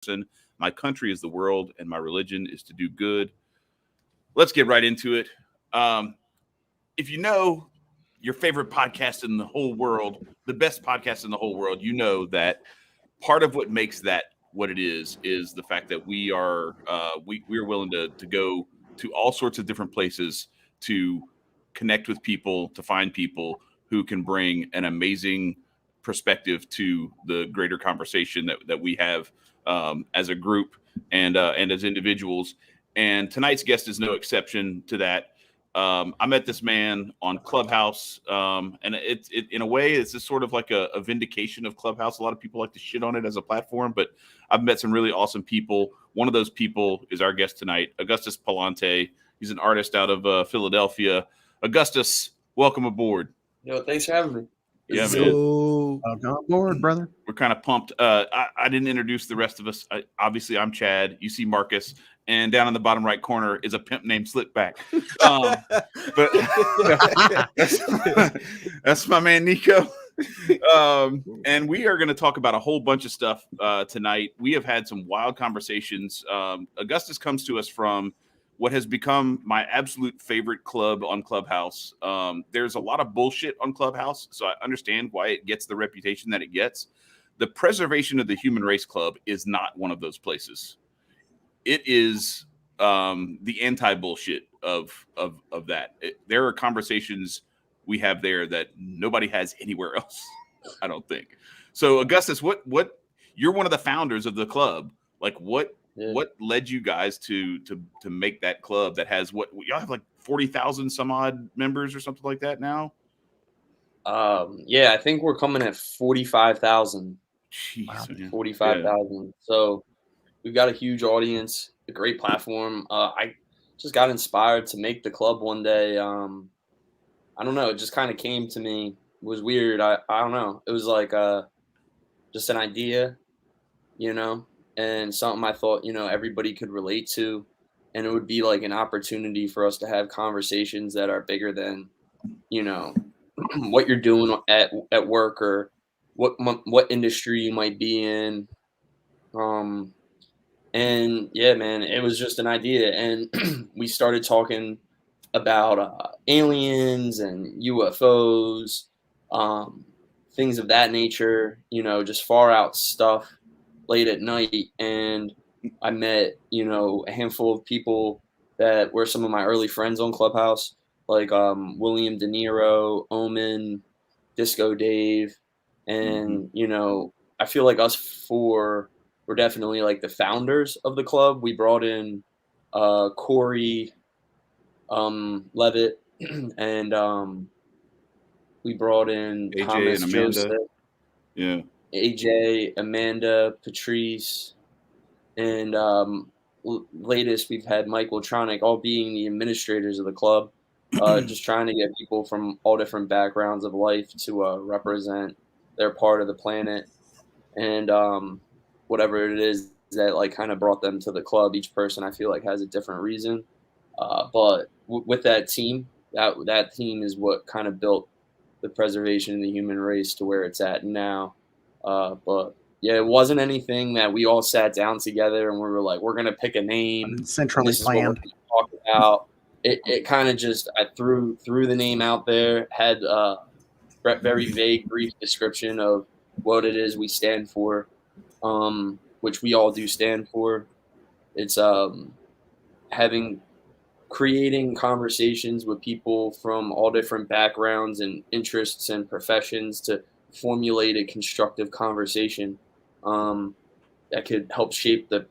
person. My country is the world, and my religion is to do good. Let's get right into it. Um, if you know your favorite podcast in the whole world, the best podcast in the whole world, you know that part of what makes that what it is the fact that we're willing to go to all sorts of different places to connect with people, to find people who can bring an amazing perspective to the greater conversation that we have as a group and as individuals. And tonight's guest is no exception to that. I met this man on Clubhouse, and it in a way it's just sort of like a vindication of Clubhouse. A lot of people like to shit on it as a platform, but I've met some really awesome people. One of those people is our guest tonight, Augustus Pallante. He's an artist out of Philadelphia. Augustus, welcome aboard. Yo, thanks for having me. Yeah, man. Welcome aboard, brother. We're kind of pumped. I didn't introduce the rest of us. Obviously, I'm Chad. You see Marcus. And down in the bottom right corner is a pimp named Slickback. But that's my man, Nico. And we are going to talk about a whole bunch of stuff tonight. We have had some wild conversations. Augustus comes to us from what has become my absolute favorite club on Clubhouse. There's a lot of bullshit on Clubhouse, so I understand why it gets the reputation that it gets. The Preservation of the Human Race Club is not one of those places. It is the anti-bullshit of that. There are conversations we have there that nobody has anywhere else, I don't think. So, Augustus, what you're one of the founders of the club. Like, what led you guys to make that club that has y'all have like 40,000 some odd members or something like that now? Yeah, I think we're coming at 45,000. Wow, 45,000. Yeah. So we've got a huge audience, a great platform. I just got inspired to make the club one day. I don't know. It just kind of came to me. It was weird. I don't know. It was like just an idea, and something I thought, everybody could relate to. And it would be like an opportunity for us to have conversations that are bigger than, what you're doing at work or what industry you might be in. And yeah, man, it was just an idea. And we started talking about aliens and UFOs, things of that nature, just far out stuff late at night. And I met, a handful of people that were some of my early friends on Clubhouse, like William De Niro, Omen, Disco Dave. And, I feel like us four were definitely like the founders of the club. We brought in Corey Levitt and we brought in AJ Thomas and Amanda. Joseph. Yeah. AJ, Amanda, Patrice, and latest we've had Michael Tronick, all being the administrators of the club, just trying to get people from all different backgrounds of life to represent their part of the planet. And whatever it is that like kind of brought them to the club, each person I feel like has a different reason. But with that team, that team is what kind of built the preservation of the human race to where it's at now. But yeah, it wasn't anything that we all sat down together and we were like, we're gonna pick a name, centrally planned. Talk about it. Kind of just I threw the name out there, had a very vague, brief description of what it is we stand for, which we all do stand for. It's creating conversations with people from all different backgrounds and interests and professions to formulate a constructive conversation that could help shape the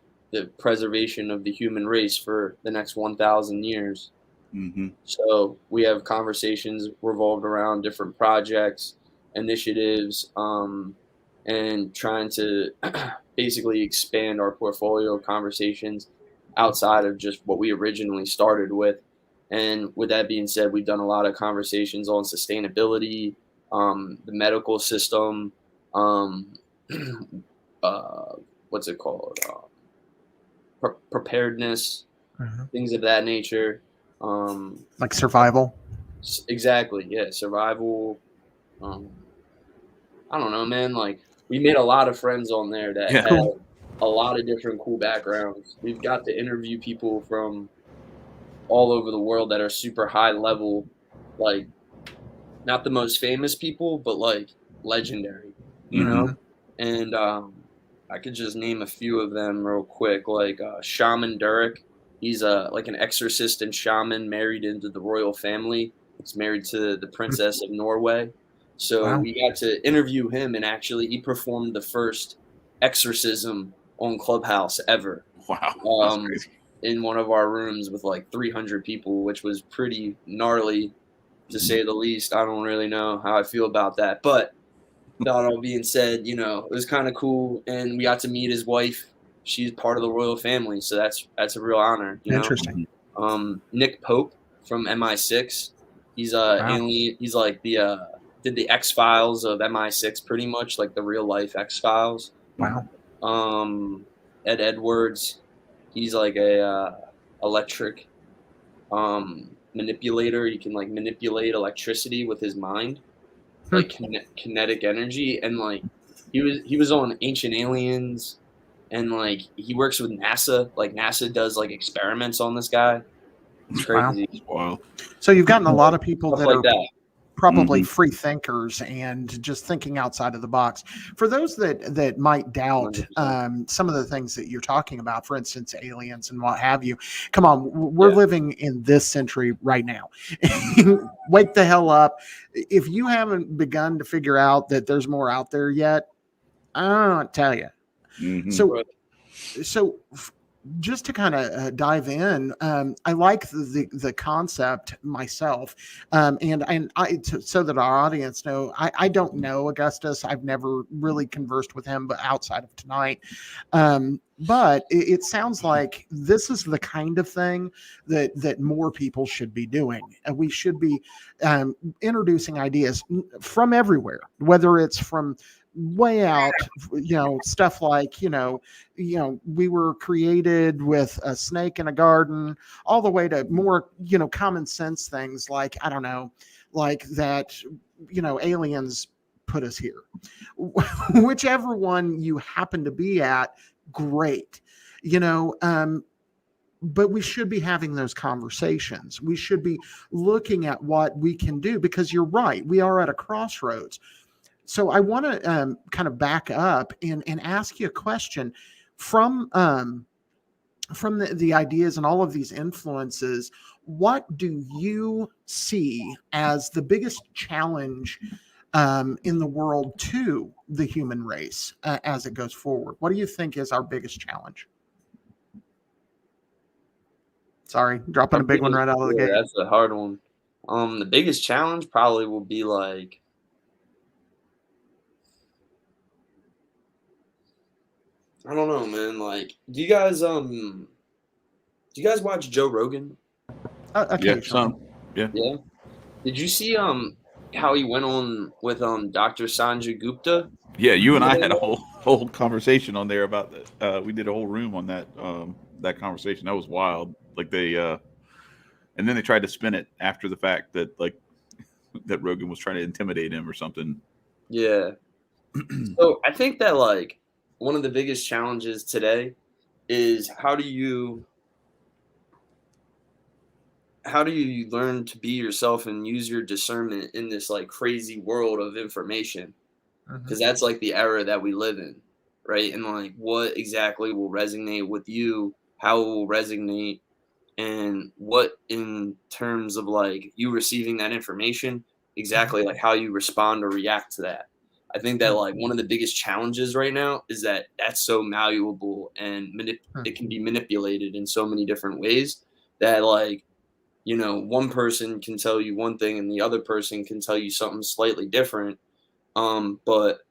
preservation of the human race for the next 1,000 years. Mm-hmm. So we have conversations revolved around different projects, initiatives, and trying to basically expand our portfolio of conversations outside of just what we originally started with. And with that being said, we've done a lot of conversations on sustainability, the medical system, what's it called? Preparedness, things of that nature. Like survival. Exactly. Yeah. Survival. I don't know, man. Like we made a lot of friends on there that had a lot of different cool backgrounds. We've got to interview people from all over the world that are super high level, like not the most famous people, but like legendary, you know? And I could just name a few of them real quick, like Shaman Durek. He's like an exorcist and shaman married into the royal family. He's married to the Princess of Norway. So Wow. we got to interview him, and actually he performed the first exorcism on Clubhouse ever. Wow. That's crazy. In one of our rooms with like 300 people, which was pretty gnarly to say the least. I don't really know how I feel about that, but that all being said, you know, it was kind of cool, and we got to meet his wife. She's part of the royal family, so that's a real honor, you know. Interesting. Nick Pope from MI6, he's Wow. alien. He's like the did the X-Files of MI6 pretty much, like the real life X-Files. Wow. Ed Edwards, he's like a electric manipulator. He can like manipulate electricity with his mind, like kinetic energy. And like he was on Ancient Aliens, and like he works with NASA. Like NASA does like experiments on this guy. It's crazy. Wow. So you've gotten a lot of people Stuff that like are that. probably free thinkers and just thinking outside of the box. For those that might doubt 100%. some of the things that you're talking about, for instance, aliens and what have you, come on, we're living in this century right now. Wake the hell up. If you haven't begun to figure out that there's more out there yet, I don't tell you. So just to kind of dive in, I like the concept myself, and so that our audience know, I don't know Augustus. I've never really conversed with him, but outside of tonight, but it sounds like this is the kind of thing that more people should be doing, and we should be introducing ideas from everywhere, whether it's from way out, stuff like, we were created with a snake in a garden, all the way to more, common sense things like, I don't know, like that, aliens put us here. Whichever one you happen to be at, great. But we should be having those conversations. We should be looking at what we can do, because you're right, we are at a crossroads. So I want to kind of back up and ask you a question from the ideas and all of these influences. What do you see as the biggest challenge in the world to the human race as it goes forward? What do you think is our biggest challenge? Sorry, dropping a big one right out of the gate. That's a hard one. The biggest challenge probably will be like, I don't know, man. Like, do you guys watch Joe Rogan? Yeah, some. Yeah. Yeah. Did you see how he went on with Dr. Sanjay Gupta? Yeah, you and I had a whole conversation on there about that. We did a whole room on that that conversation. That was wild. Like they and then they tried to spin it after the fact that like that Rogan was trying to intimidate him or something. Yeah. So I think that like one of the biggest challenges today is how do you learn to be yourself and use your discernment in this like crazy world of information? Because that's like the era that we live in, right? And like what exactly will resonate with you, how it will resonate, and what in terms of like you receiving that information, exactly like how you respond or react to that. I think that like one of the biggest challenges right now is that that's so malleable and it can be manipulated in so many different ways that like, one person can tell you one thing and the other person can tell you something slightly different. But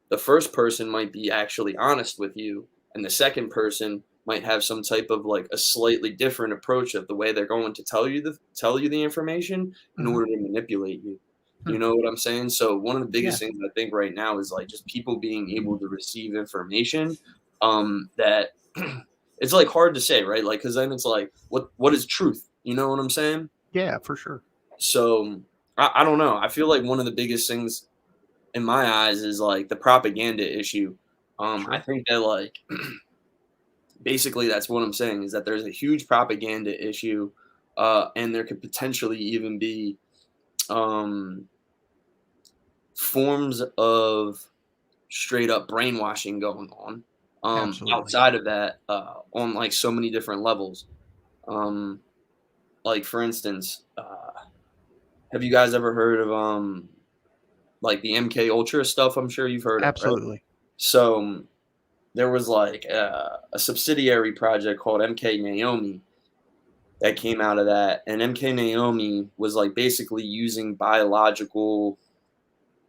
the first person might be actually honest with you, and the second person might have some type of like a slightly different approach of the way they're going to tell you the information in order to manipulate you. You know what I'm saying? So one of the biggest things I think right now is like just people being able to receive information that it's like hard to say, right? Like, because then it's like, what is truth? You know what I'm saying? Yeah, for sure. So I don't know. I feel like one of the biggest things in my eyes is like the propaganda issue. I think that like basically that's what I'm saying, is that there's a huge propaganda issue, and there could potentially even be forms of straight up brainwashing going on Absolutely. outside of that, on like so many different levels. Like for instance, have you guys ever heard of like the MK Ultra stuff? I'm sure you've heard of, right? Absolutely. So there was like a subsidiary project called MK Naomi that came out of that, and MK Naomi was like basically using biological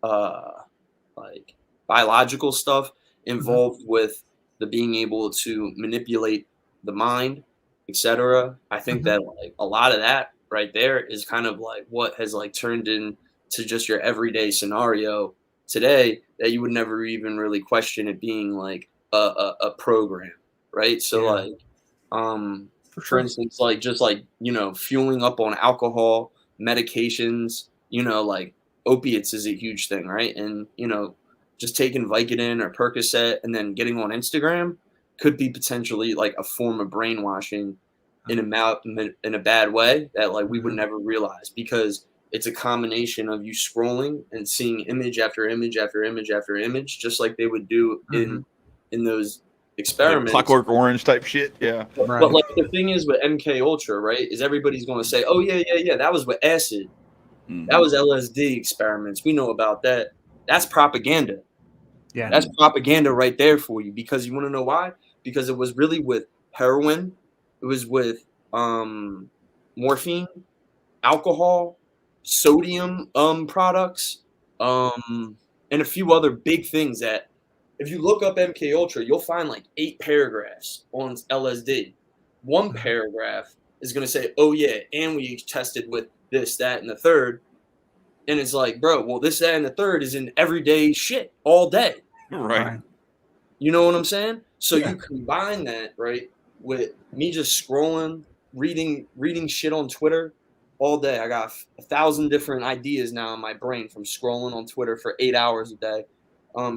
like biological stuff involved with the being able to manipulate the mind, etc. I think that like a lot of that right there is kind of like what has like turned into just your everyday scenario today, that you would never even really question it being like a program, right? So Yeah. like For for sure. instance, like just like, you know, fueling up on alcohol, medications, you know, like opiates is a huge thing, right? And, you know, just taking Vicodin or Percocet and then getting on Instagram could be potentially like a form of brainwashing in a bad way that like we would never realize, because it's a combination of you scrolling and seeing image after image after image after image, just like they would do in those Like experiments. Clockwork Orange type shit. Yeah. Right. But like the thing is with MK Ultra, right, is everybody's going to say, "Oh yeah, that was with acid, that was LSD experiments. We know about that." That's propaganda. Yeah. That's propaganda right there for you, because you want to know why? Because it was really with heroin, it was with morphine, alcohol, sodium products, and a few other big things that if you look up MK Ultra, you'll find like 8 paragraphs on LSD. One paragraph is going to say, "Oh yeah, and we tested with this, that, and the third." And it's like, bro, well, this, that, and the third is in everyday shit all day. Right. You know what I'm saying? So you combine that, right, with me just scrolling, reading shit on Twitter all day. I got 1,000 different ideas now in my brain from scrolling on Twitter for 8 hours a day.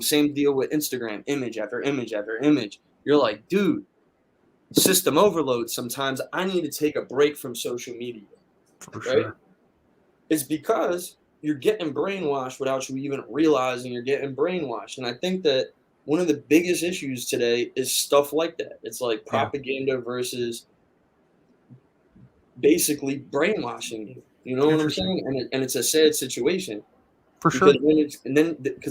Same deal with Instagram, image after image after image. You're like, dude, system overload. Sometimes I need to take a break from social media. For right? sure. It's because you're getting brainwashed without you even realizing you're getting brainwashed. And I think that one of the biggest issues today is stuff like that. It's like propaganda versus basically brainwashing you. You know what I'm Interesting. saying? And it's a sad situation. For sure. Because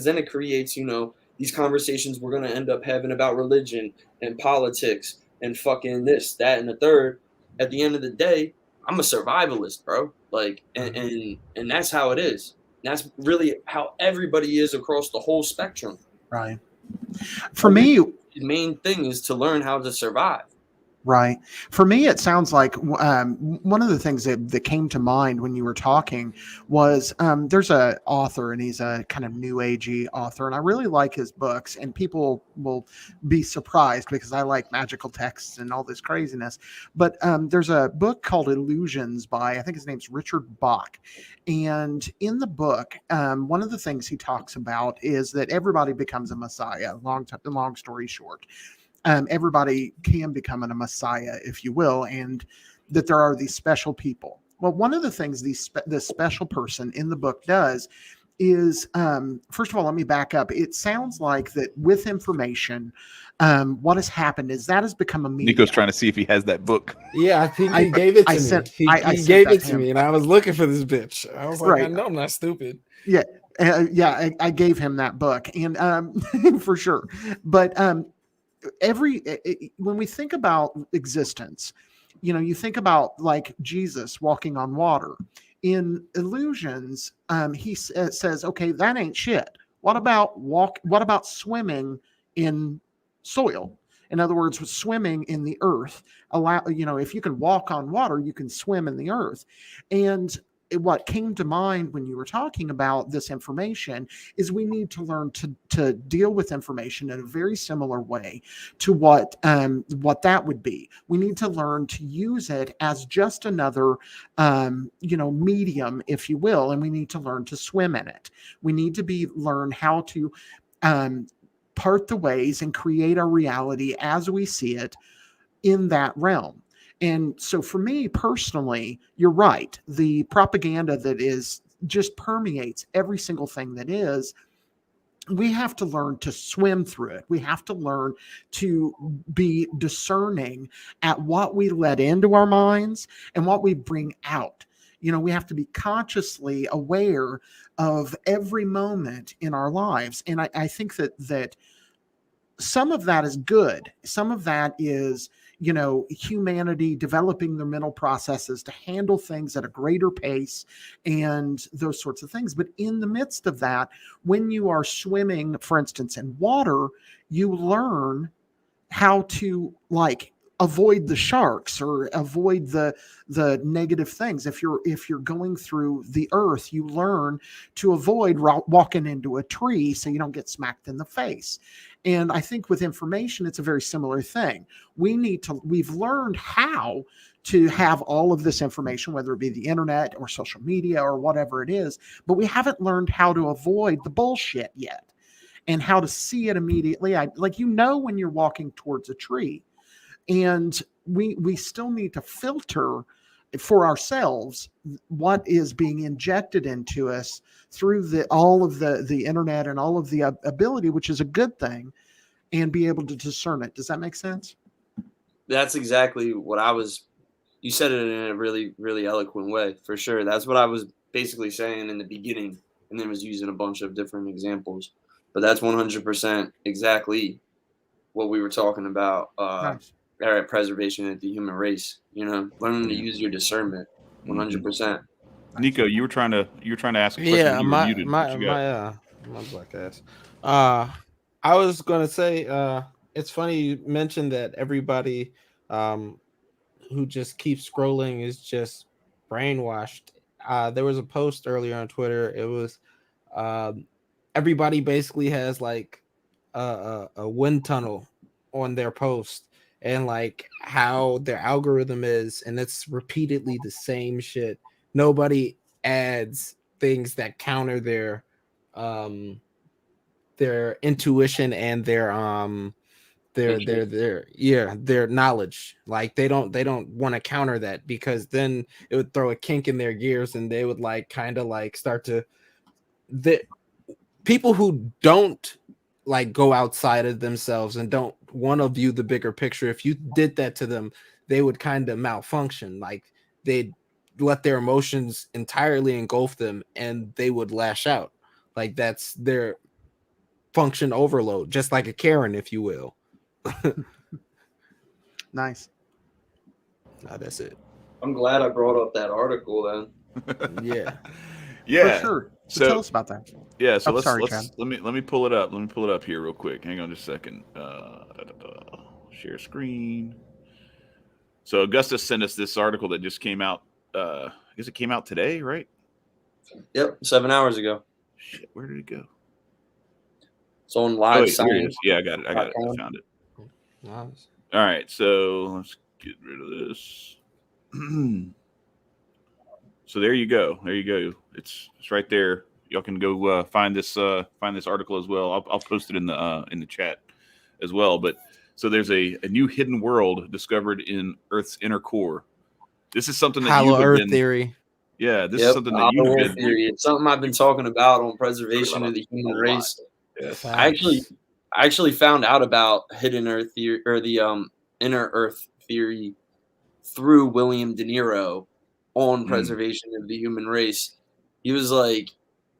then it creates, you know, these conversations we're going to end up having about religion and politics and fucking this, that, and the third. At the end of the day, I'm a survivalist, bro. Like, and that's how it is. That's really how everybody is across the whole spectrum. Right. For me, the main thing is to learn how to survive. Right. For me, it sounds like one of the things that came to mind when you were talking was there's a author, and he's a kind of new agey author, and I really like his books, and people will be surprised because I like magical texts and all this craziness. But there's a book called Illusions by, I think his name's Richard Bach. And in the book, one of the things he talks about is that everybody becomes a messiah, long story short. Everybody can become a messiah, if you will, and that there are these special people. Well, one of the things this special person in the book does is, first of all, let me back up. It sounds like that with information, what has happened is that has become a medium. Nico's trying to see if he has that book. Yeah, I think he gave it to me. He gave it to me, and I was looking for this bitch. I was like, I know I'm not stupid. Yeah, I gave him that book, and for sure. But when we think about existence, you know, you think about like Jesus walking on water. In Illusions, he says, okay, that ain't shit. What about swimming in soil? In other words, swimming in the earth. If you can walk on water, you can swim in the earth. And what came to mind when you were talking about this information is we need to learn to deal with information in a very similar way to what that would be. We need to learn to use it as just another medium, if you will, and we need to learn to swim in it. We need to learn how to part the ways and create our reality as we see it, in that realm. And so for me personally, you're right. The propaganda that is just permeates every single thing that is, we have to learn to swim through it. We have to learn to be discerning at what we let into our minds and what we bring out. We have to be consciously aware of every moment in our lives. And I think that some of that is good. Some of that is, humanity developing their mental processes to handle things at a greater pace and those sorts of things. But in the midst of that, when you are swimming, for instance, in water, you learn how to avoid the sharks or avoid the negative things. If you're going through the earth, you learn to avoid walking into a tree so you don't get smacked in the face. And I think with information, it's a very similar thing. We've learned how to have all of this information, whether it be the internet or social media or whatever it is, but we haven't learned how to avoid the bullshit yet and how to see it immediately. When you're walking towards a tree, and we still need to filter for ourselves what is being injected into us through all of the internet and all of the ability, which is a good thing, and be able to discern it. Does that make sense? That's exactly what you said it in a really, really eloquent way, for sure. That's what I was basically saying in the beginning, and then was using a bunch of different examples. But that's 100% exactly what we were talking about. Nice. Preservation of the human race, learning to use your discernment, 100%. Nico, you were trying to ask a question. Yeah, when you were muted. My black ass. I was gonna say, it's funny you mentioned that everybody who just keeps scrolling is just brainwashed. There was a post earlier on Twitter. It was everybody basically has like a wind tunnel on their post, and like how their algorithm is, and it's repeatedly the same shit. Nobody adds things that counter their intuition and their knowledge. Like they don't want to counter that, because then it would throw a kink in their gears, and they would start to people who don't go outside of themselves and don't want to view the bigger picture. If you did that to them, they would kind of malfunction. Like they'd let their emotions entirely engulf them, and they would lash out. Like that's their function overload, just like a Karen, if you will. Nice. That's it. I'm glad I brought up that article then. Yeah. For sure. So tell us about that. Yeah, so let me pull it up. Let me pull it up here real quick. Hang on just a second. Share screen. So Augustus sent us this article that just came out. I guess it came out today, right? Yep, 7 hours ago. Shit, where did it go? It's on Live Science. Here it is. Yeah, I got it. I found it. Nice. All right, so let's get rid of this. So there you go. There you go. It's right there. Y'all can go find this article as well. I'll post it in the chat as well. But so there's a new hidden world discovered in Earth's inner core. This is something that Hollow Earth theory. Yeah, this is something that you've been. Theory. It's something I've been talking about on preservation of the human race. Yes. I actually found out about hidden Earth theory, or the inner Earth theory, through William De Niro on preservation of the human race. He was like,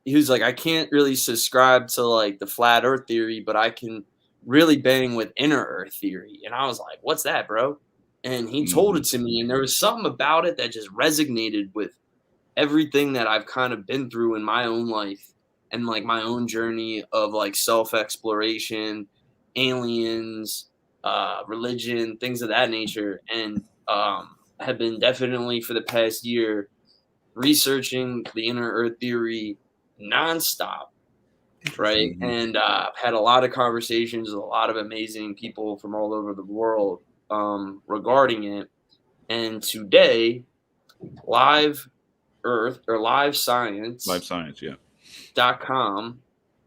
I can't really subscribe to like the flat Earth theory, but I can really bang with inner Earth theory. And I was like, what's that, bro? And he told it to me, and there was something about it that just resonated with everything that I've kind of been through in my own life and like my own journey of like self-exploration, aliens, religion, things of that nature. And have been definitely for the past year researching the inner Earth theory nonstop, right? And had a lot of conversations with a lot of amazing people from all over the world regarding it. And today, Live Science, yeah, .com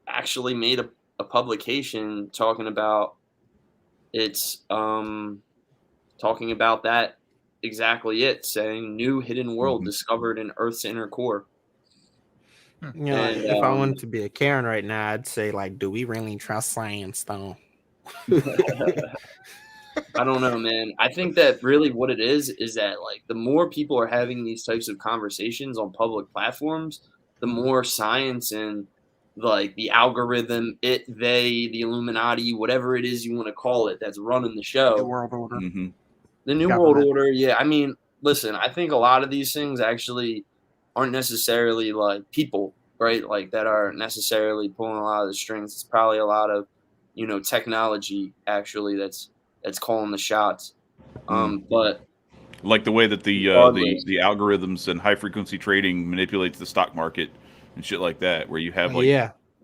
actually made a publication talking about its talking about that exactly it, saying new hidden world discovered in Earth's inner core. You know, And, if I wanted to be a Karen right now, I'd say, like, do we really trust science, though? I don't know, man. I think that really what it is that, like, the more people are having these types of conversations on public platforms, the more science and, like, the algorithm, the Illuminati, whatever it is you want to call it, that's running the show. The world order. The New World Order, yeah. I mean, listen, I think a lot of these things actually aren't necessarily, like, people, right? Like, that are necessarily pulling a lot of the strings. It's probably a lot of, you know, technology, actually, that's calling the shots. But like the way that the algorithms and high frequency trading manipulates the stock market and shit like that, where you have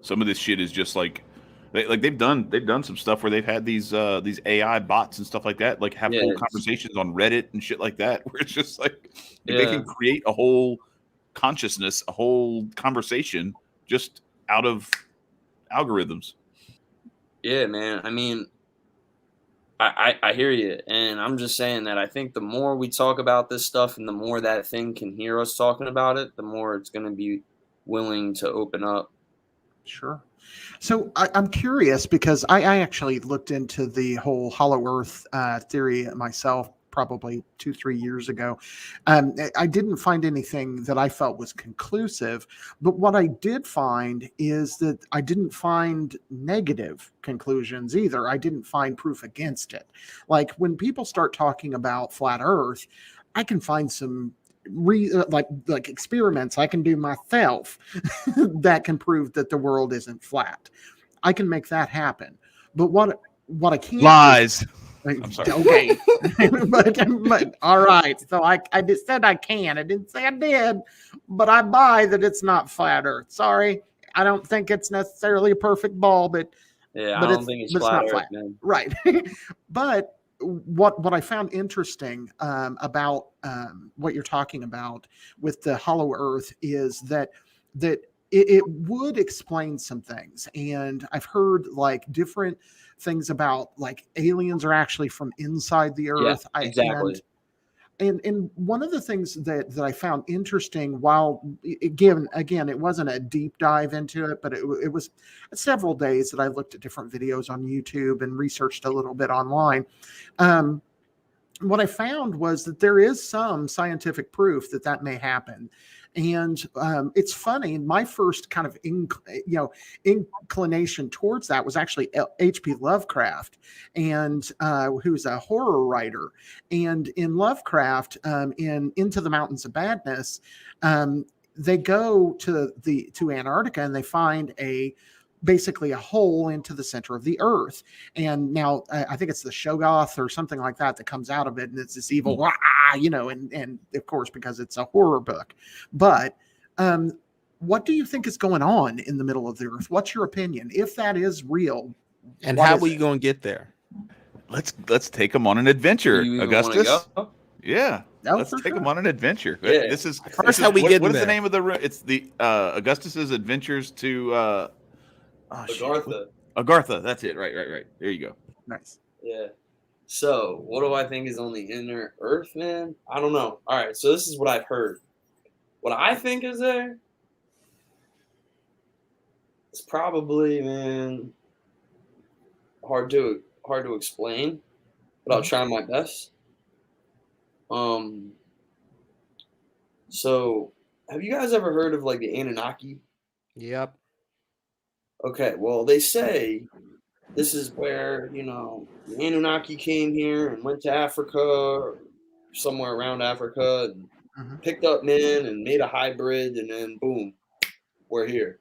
some of this shit is just like they've done some stuff where they've had these AI bots and stuff like that, like have whole conversations on Reddit and shit like that, where it's just like they can create a whole consciousness, a whole conversation just out of algorithms. Yeah, man. I mean, I hear you, and I'm just saying that I think the more we talk about this stuff and the more that thing can hear us talking about it, the more it's going to be willing to open up. Sure. So I'm curious because I actually looked into the whole hollow earth theory myself probably 2-3 years ago. I didn't find anything that I felt was conclusive, but what I did find is that I didn't find negative conclusions either. I didn't find proof against it. Like when people start talking about flat earth, I can find some like experiments I can do myself that can prove that the world isn't flat. I can make that happen. But what I can't lies. I'm sorry. Okay, but all right. So I just said I can. I didn't say I did, but I buy that it's not flat Earth. Sorry, I don't think it's necessarily a perfect ball, but I don't think it's flat Earth, man. Right. But what I found interesting about what you're talking about with the hollow earth is that it would explain some things. And I've heard like different things about like aliens are actually from inside the earth. Yeah, exactly. And one of the things that I found interesting, while again, it wasn't a deep dive into it, but it was several days that I looked at different videos on YouTube and researched a little bit online. What I found was that there is some scientific proof that may happen. And it's funny, my first kind of inclination towards that was actually H.P. Lovecraft, and who's a horror writer. And in Lovecraft, in Into the Mountains of Madness, they go to Antarctica and they find basically a hole into the center of the earth. And now I think it's the Shoggoth or something like that comes out of it. And it's this evil, and of course, because it's a horror book. But what do you think is going on in the middle of the earth? What's your opinion? If that is real. And how are you going to get there? Let's take them on an adventure, Augustus. Yeah. No, let's take them on an adventure. Yeah. This is how we get what there. Is the name of the it's the Augustus's Adventures to Agartha. That's it. Right. There you go. Nice. Yeah. So, what do I think is on the inner earth, man? I don't know. All right. So, this is what I've heard. What I think is there is probably, man, hard to explain, but I'll try my best. So, have you guys ever heard of like the Anunnaki? Yep. Okay, well, they say this is where, the Anunnaki came here and went to Africa or somewhere around Africa and picked up men and made a hybrid, and then boom, we're here.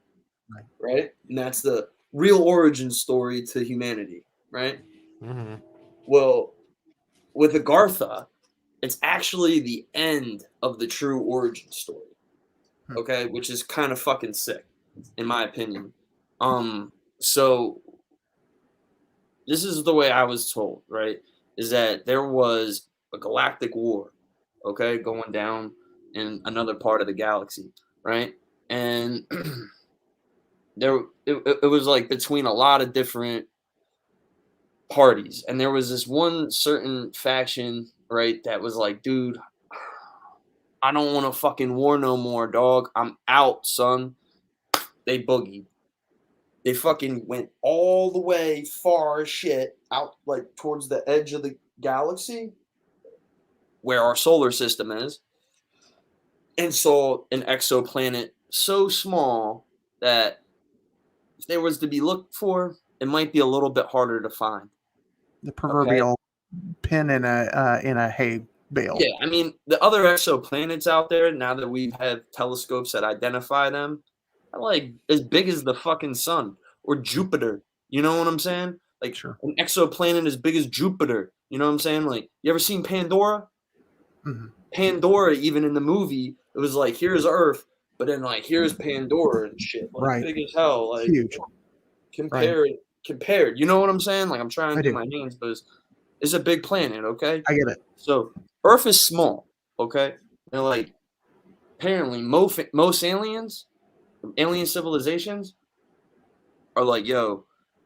Right? And that's the real origin story to humanity, right? Mm-hmm. Well, with Agartha, it's actually the end of the true origin story. Okay, which is kind of fucking sick, in my opinion. So this is the way I was told, right? Is that there was a galactic war, okay, going down in another part of the galaxy, right? And it was like between a lot of different parties, and there was this one certain faction, right, that was like, dude, I don't want to fucking war no more, dog. I'm out, son. They boogied. They fucking went all the way far as shit out, like towards the edge of the galaxy where our solar system is, and saw an exoplanet so small that if there was to be looked for, it might be a little bit harder to find. The proverbial pin in a hay bale. Yeah, I mean, the other exoplanets out there, now that we have telescopes that identify them, are like as big as the fucking sun or Jupiter. You know what I'm saying? Like Sure. an exoplanet as big as Jupiter. You know what I'm saying? Like, you ever seen Pandora? Mm-hmm. Pandora, even in the movie, it was like, here's Earth, but then like here's Pandora and shit. Like, Right. big as hell. Like, Huge. compared. You know what I'm saying? Like, I'm trying to I do do. my hands, but it's a big planet, okay? I get it. So Earth is small, okay? And like, apparently most aliens, alien civilizations, are like, yo,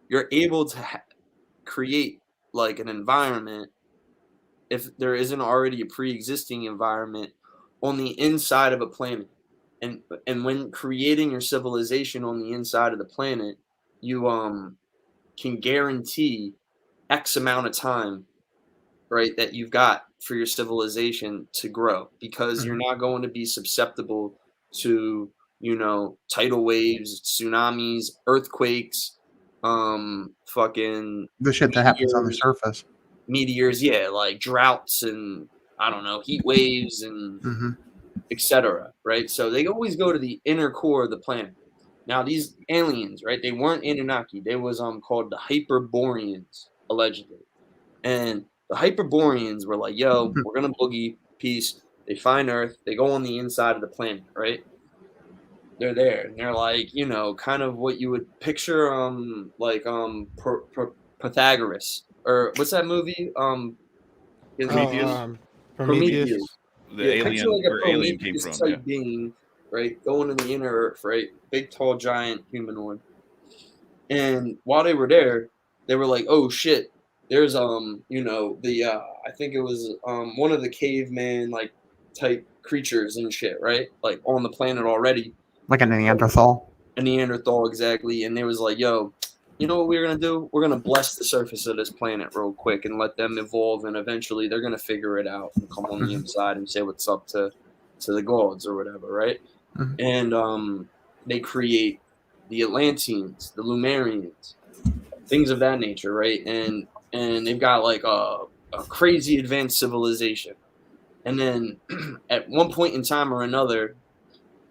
you're able to create like an environment if there isn't already a pre-existing environment on the inside of a planet. And when creating your civilization on the inside of the planet, you can guarantee X amount of time, right, that you've got for your civilization to grow, because you're not going to be susceptible to, you know, tidal waves, tsunamis, earthquakes, fucking The shit that happens on the meteors, surface. yeah, like droughts and I don't know, heat waves and Mm-hmm. etc. Right? So they always go to the inner core of the planet. Now these aliens, right? They weren't Anunnaki. They was called the Hyperboreans, allegedly. And the Hyperboreans were like, yo, we're gonna boogie, peace. They find Earth, they go on the inside of the planet, right? They're there, and they're like, you know, kind of what you would picture, Pythagoras, or what's that movie? Prometheus? Prometheus. The Yeah, alien picture like a where alien came Prometheus from. Yeah. type being, right? Going in the inner Earth, right? Big, tall, giant humanoid. And while they were there, they were like, "Oh shit! There's you know, the I think it was one of the caveman like type creatures and shit, right? Like on the planet already." Like a Neanderthal. A Neanderthal, exactly. And they was like, "Yo, you know what we're gonna do? We're gonna bless the surface of this planet real quick and let them evolve, and eventually they're gonna figure it out and come on the inside and say what's up to the gods or whatever, right?" Mhm. And they create the Atlanteans, the Lumerians, things of that nature, right? And they've got like a crazy advanced civilization. And then at one point in time or another,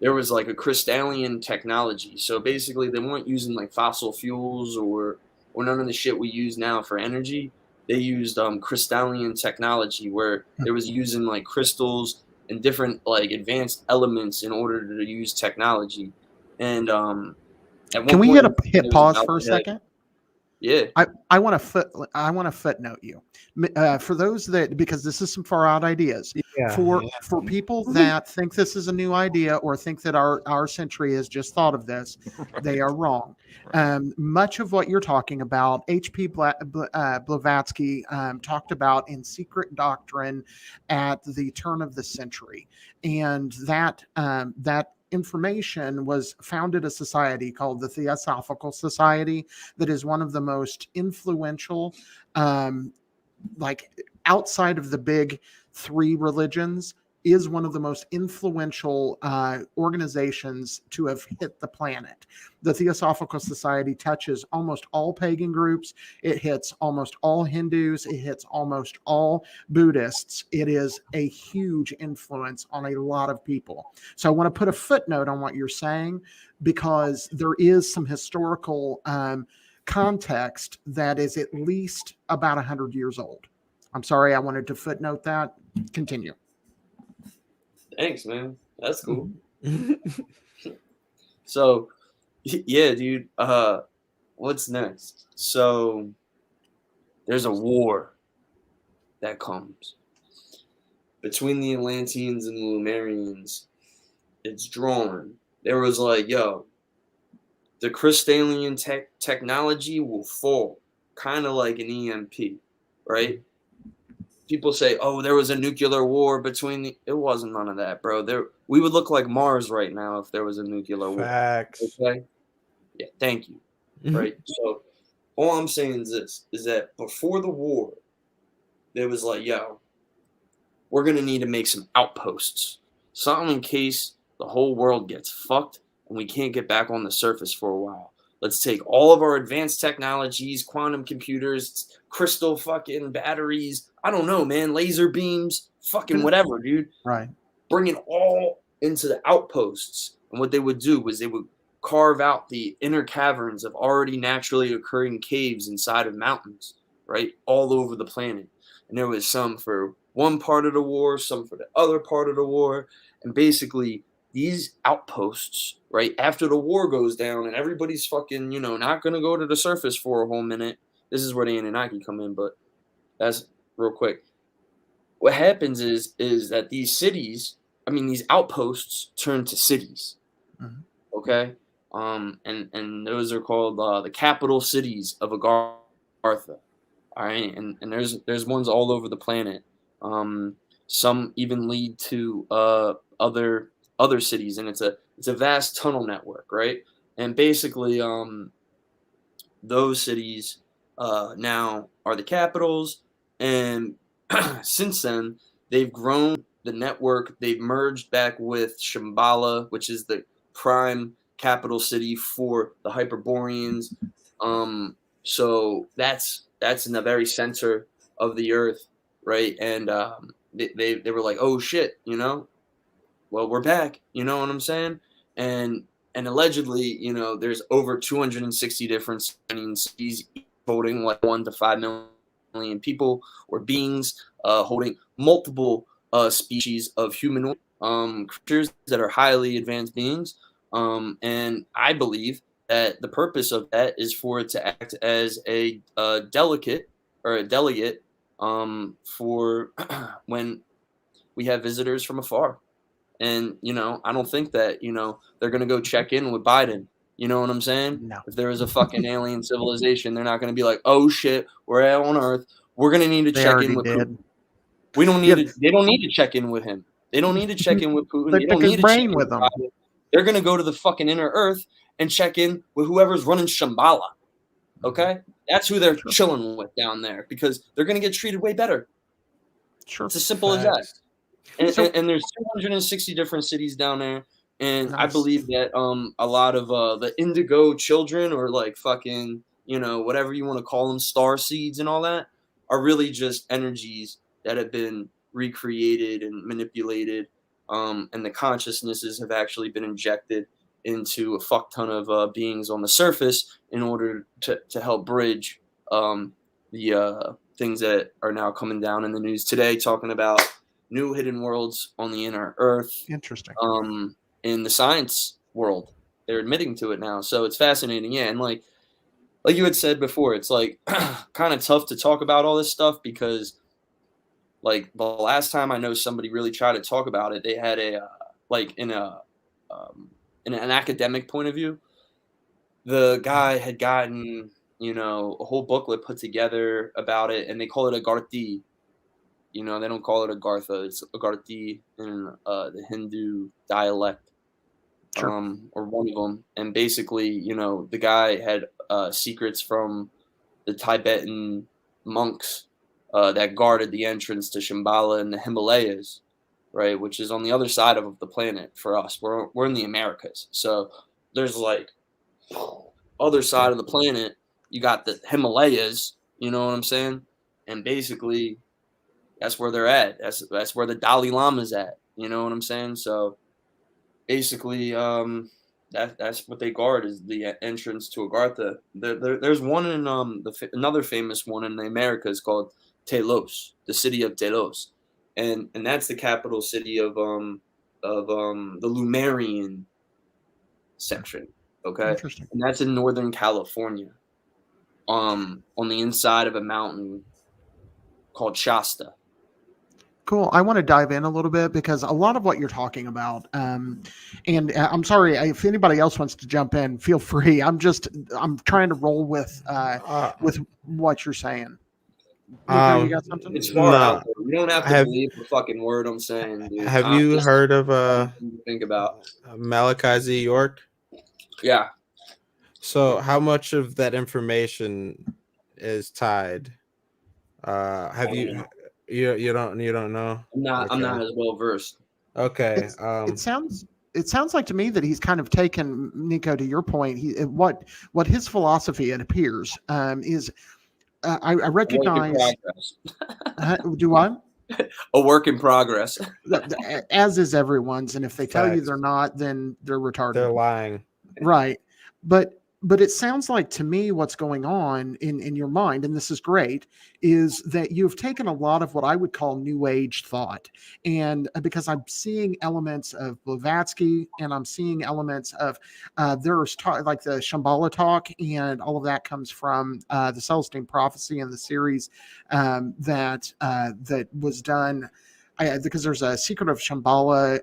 there was like a crystalline technology. So basically, they weren't using like fossil fuels or none of the shit we use now for energy. They used crystalline technology, where they was using like crystals and different like advanced elements in order to use technology. And at one Can we point, hit pause for a second? Yeah. I want to footnote you for those that, because this is some far out ideas for people that think this is a new idea or think that our century has just thought of this. Right. They are wrong. Much of what you're talking about, H.P. Blavatsky talked about in Secret Doctrine at the turn of the century, and that information was founded a society called the Theosophical Society that is one of the most influential, like outside of the big three religions, is one of the most influential organizations to have hit the planet. The Theosophical Society touches almost all pagan groups. It hits almost all Hindus. It hits almost all Buddhists. It is a huge influence on a lot of people. So I want to put a footnote on what you're saying, because there is some historical context that is at least about 100 years old. I'm sorry, I wanted to footnote that. Continue. Thanks, man. That's cool. So, yeah, dude. What's next? So, there's a war that comes between the Atlanteans and the Lumerians. It's drawn. There was like, yo, the crystalline technology will fall. kind of like an EMP, right? People say, "Oh, there was a nuclear war between the." It wasn't none of that, bro. We would look like Mars right now if there was a nuclear war. Facts. Okay. Yeah. Thank you. Right. So all I'm saying is this: is that before the war, there was like, yo, we're gonna need to make some outposts, something in case the whole world gets fucked and we can't get back on the surface for a while. Let's take all of our advanced technologies, quantum computers, crystal fucking batteries, I don't know, man, laser beams, fucking whatever, dude. Right. Bring it all into the outposts. And what they would do was they would carve out the inner caverns of already naturally occurring caves inside of mountains, right? All over the planet. And there was some for one part of the war, some for the other part of the war. And basically, these outposts, right, after the war goes down and everybody's fucking, not going to go to the surface for a whole minute. This is where the Anunnaki come in, but that's real quick. What happens is that these outposts turn to cities. Mhm. Okay? And those are called the capital cities of Agartha. All right, and there's ones all over the planet. Some even lead to other cities, and it's a vast tunnel network, right? And basically, those cities now are the capitals, and since then they've grown the network. They've merged back with Shambhala, which is the prime capital city for the Hyperboreans. So that's in the very center of the earth, right? And they were like, oh shit, well, we're back, you know what I'm saying? And allegedly, there's over 260 different cities holding like 1 to 5 million people or beings, holding multiple species of humanoid creatures that are highly advanced beings. And I believe that the purpose of that is for it to act as a delegate for when we have visitors from afar. And, I don't think that, they're going to go check in with Biden. You know what I'm saying? No. If there is a fucking alien civilization, they're not going to be like, oh shit, we're out on Earth. We're going to need to They check already in with did. Putin. We don't need to, they don't need to check in with him. They don't need to check in with Putin. They They don't pick his need to check brain in with them. Biden. They're going to go to the fucking inner Earth and check in with whoever's running Shambhala. Okay? That's who they're chilling with down there because they're going to get treated way better. Sure. It's as simple as that. Facts. And there's 260 different cities down there, and I Nice. believe that a lot of the indigo children or like fucking whatever you want to call them, star seeds and all that are really just energies that have been recreated and manipulated, and the consciousnesses have actually been injected into a fuck ton of beings on the surface in order to help bridge the things that are now coming down in the news today, talking about new hidden worlds on the inner Earth. Interesting. In the science world, they're admitting to it now, so it's fascinating. Yeah, and like you had said before, it's like kind of tough to talk about all this stuff because, like, the last time I know somebody really tried to talk about it, they had in an academic point of view, the guy had gotten a whole booklet put together about it, and they call it a Garthi. They don't call it Agartha. It's Agarthi in the Hindu dialect, Sure. or one of them. And basically, the guy had secrets from the Tibetan monks that guarded the entrance to Shambhala in the Himalayas, right, which is on the other side of the planet for us. We're in the Americas, so there's like other side of the planet. You got the Himalayas. You know what I'm saying? And basically, that's where they're at. That's where the Dalai Lama's at. You know what I'm saying? So basically, that's what they guard is the entrance to Agartha. There's one in another famous one in the Americas called Telos, the city of Telos, and that's the capital city of the Lumerian section. Okay, Interesting. and that's in Northern California, on the inside of a mountain called Shasta. Cool. I want to dive in a little bit because a lot of what you're talking about, and I'm sorry if anybody else wants to jump in, feel free. I'm trying to roll with what you're saying. Nico, you got something? It's far No. out there. You don't have to believe the fucking word I'm saying, dude. Have you heard of think about Malachi Z. York? Yeah. So how much of that information is tied? Have you don't know? I'm not as well versed. Okay. It sounds like to me that he's kind of taken, Nico, to your point. What his philosophy, it appears, is I recognize. Do I? A work in progress. As is everyone's, and if they tell you Facts. they're not, then they're retarded. They're lying. Right. But it sounds like to me what's going on in your mind, and this is great, is that you've taken a lot of what I would call new age thought. And because I'm seeing elements of Blavatsky and I'm seeing elements of there's talk, like the Shambhala talk, and all of that comes from the Celestine Prophecy and the series that was done. Because there's a Secret of Shambhala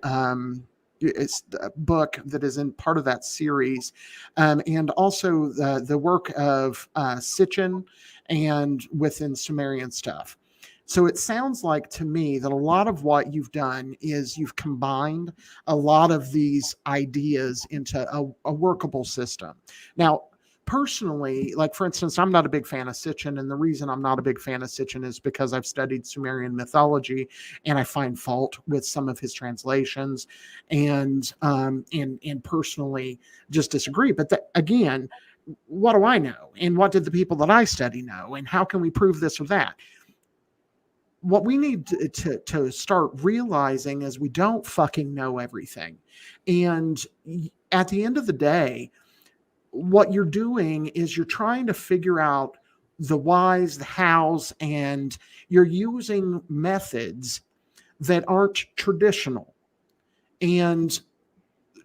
it's a book that is in part of that series, and also the work of Sitchin and within Sumerian stuff. So it sounds like to me that a lot of what you've done is you've combined a lot of these ideas into a workable system. Now, personally, like for instance, I'm not a big fan of Sitchin, and the reason I'm not a big fan of Sitchin is because I've studied Sumerian mythology and I find fault with some of his translations, and personally just disagree. But again, what do I know, and what did the people that I study know, and how can we prove this or that? What we need to start realizing is we don't fucking know everything, and at the end of the day, what you're doing is you're trying to figure out the whys, the hows, and you're using methods that aren't traditional. And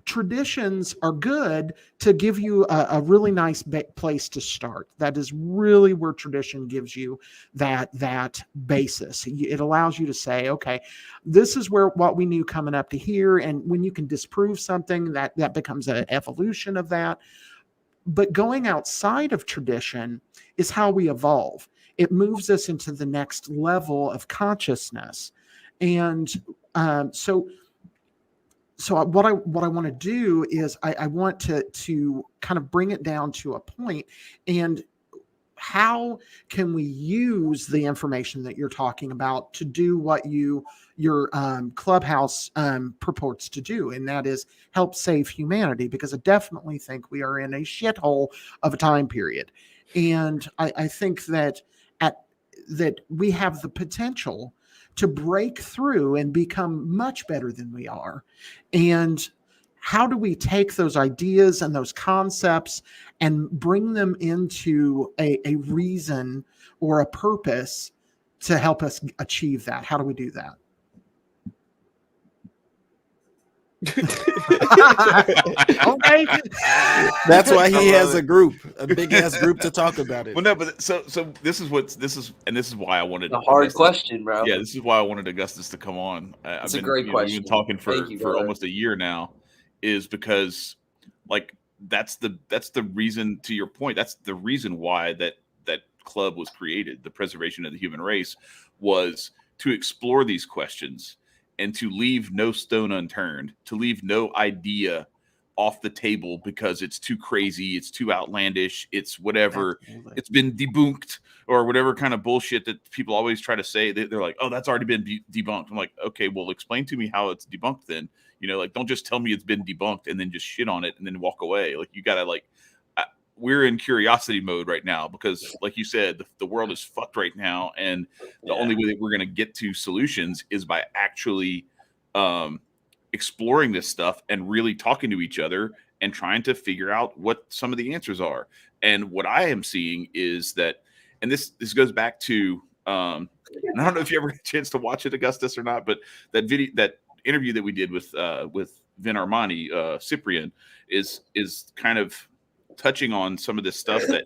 traditions are good to give you a really nice place to start. That is really where tradition gives you that basis. It allows you to say, okay, this is what we knew coming up to here. And when you can disprove something, that becomes an evolution of that. But going outside of tradition is how we evolve. It moves us into the next level of consciousness. And so what I want to do is I want to kind of bring it down to a point, and how can we use the information that you're talking about to do what your Clubhouse purports to do, and that is help save humanity, because I definitely think we are in a shithole of a time period. And I think that that we have the potential to break through and become much better than we are. And how do we take those ideas and those concepts and bring them into a reason or a purpose to help us achieve that? How do we do that? Okay. That's why he has a big ass group to talk about it. Well, no, but so this is why I wanted a hard Augustus, question, bro. Yeah, this is why I wanted Augustus to come on. It's a great question. We've been talking for almost a year now, is because like that's the reason, to your point, that's the reason why that club was created. The preservation of the human race was to explore these questions and to leave no stone unturned, to leave no idea off the table because it's too crazy, it's too outlandish, it's whatever, Absolutely. It's been debunked, or whatever kind of bullshit that people always try to say. They're like, oh, that's already been debunked. I'm like, okay, well, explain to me how it's debunked then. Like, don't just tell me it's been debunked and then just shit on it and then walk away. Like, you gotta we're in curiosity mode right now because, like you said, the world is fucked right now, and the only way that we're going to get to solutions is by actually exploring this stuff and really talking to each other and trying to figure out what some of the answers are. And what I am seeing is that, and this goes back to, and I don't know if you ever had a chance to watch it, Augustus, or not, but that interview that we did with Vin Armani, Cyprian, is kind of touching on some of this stuff that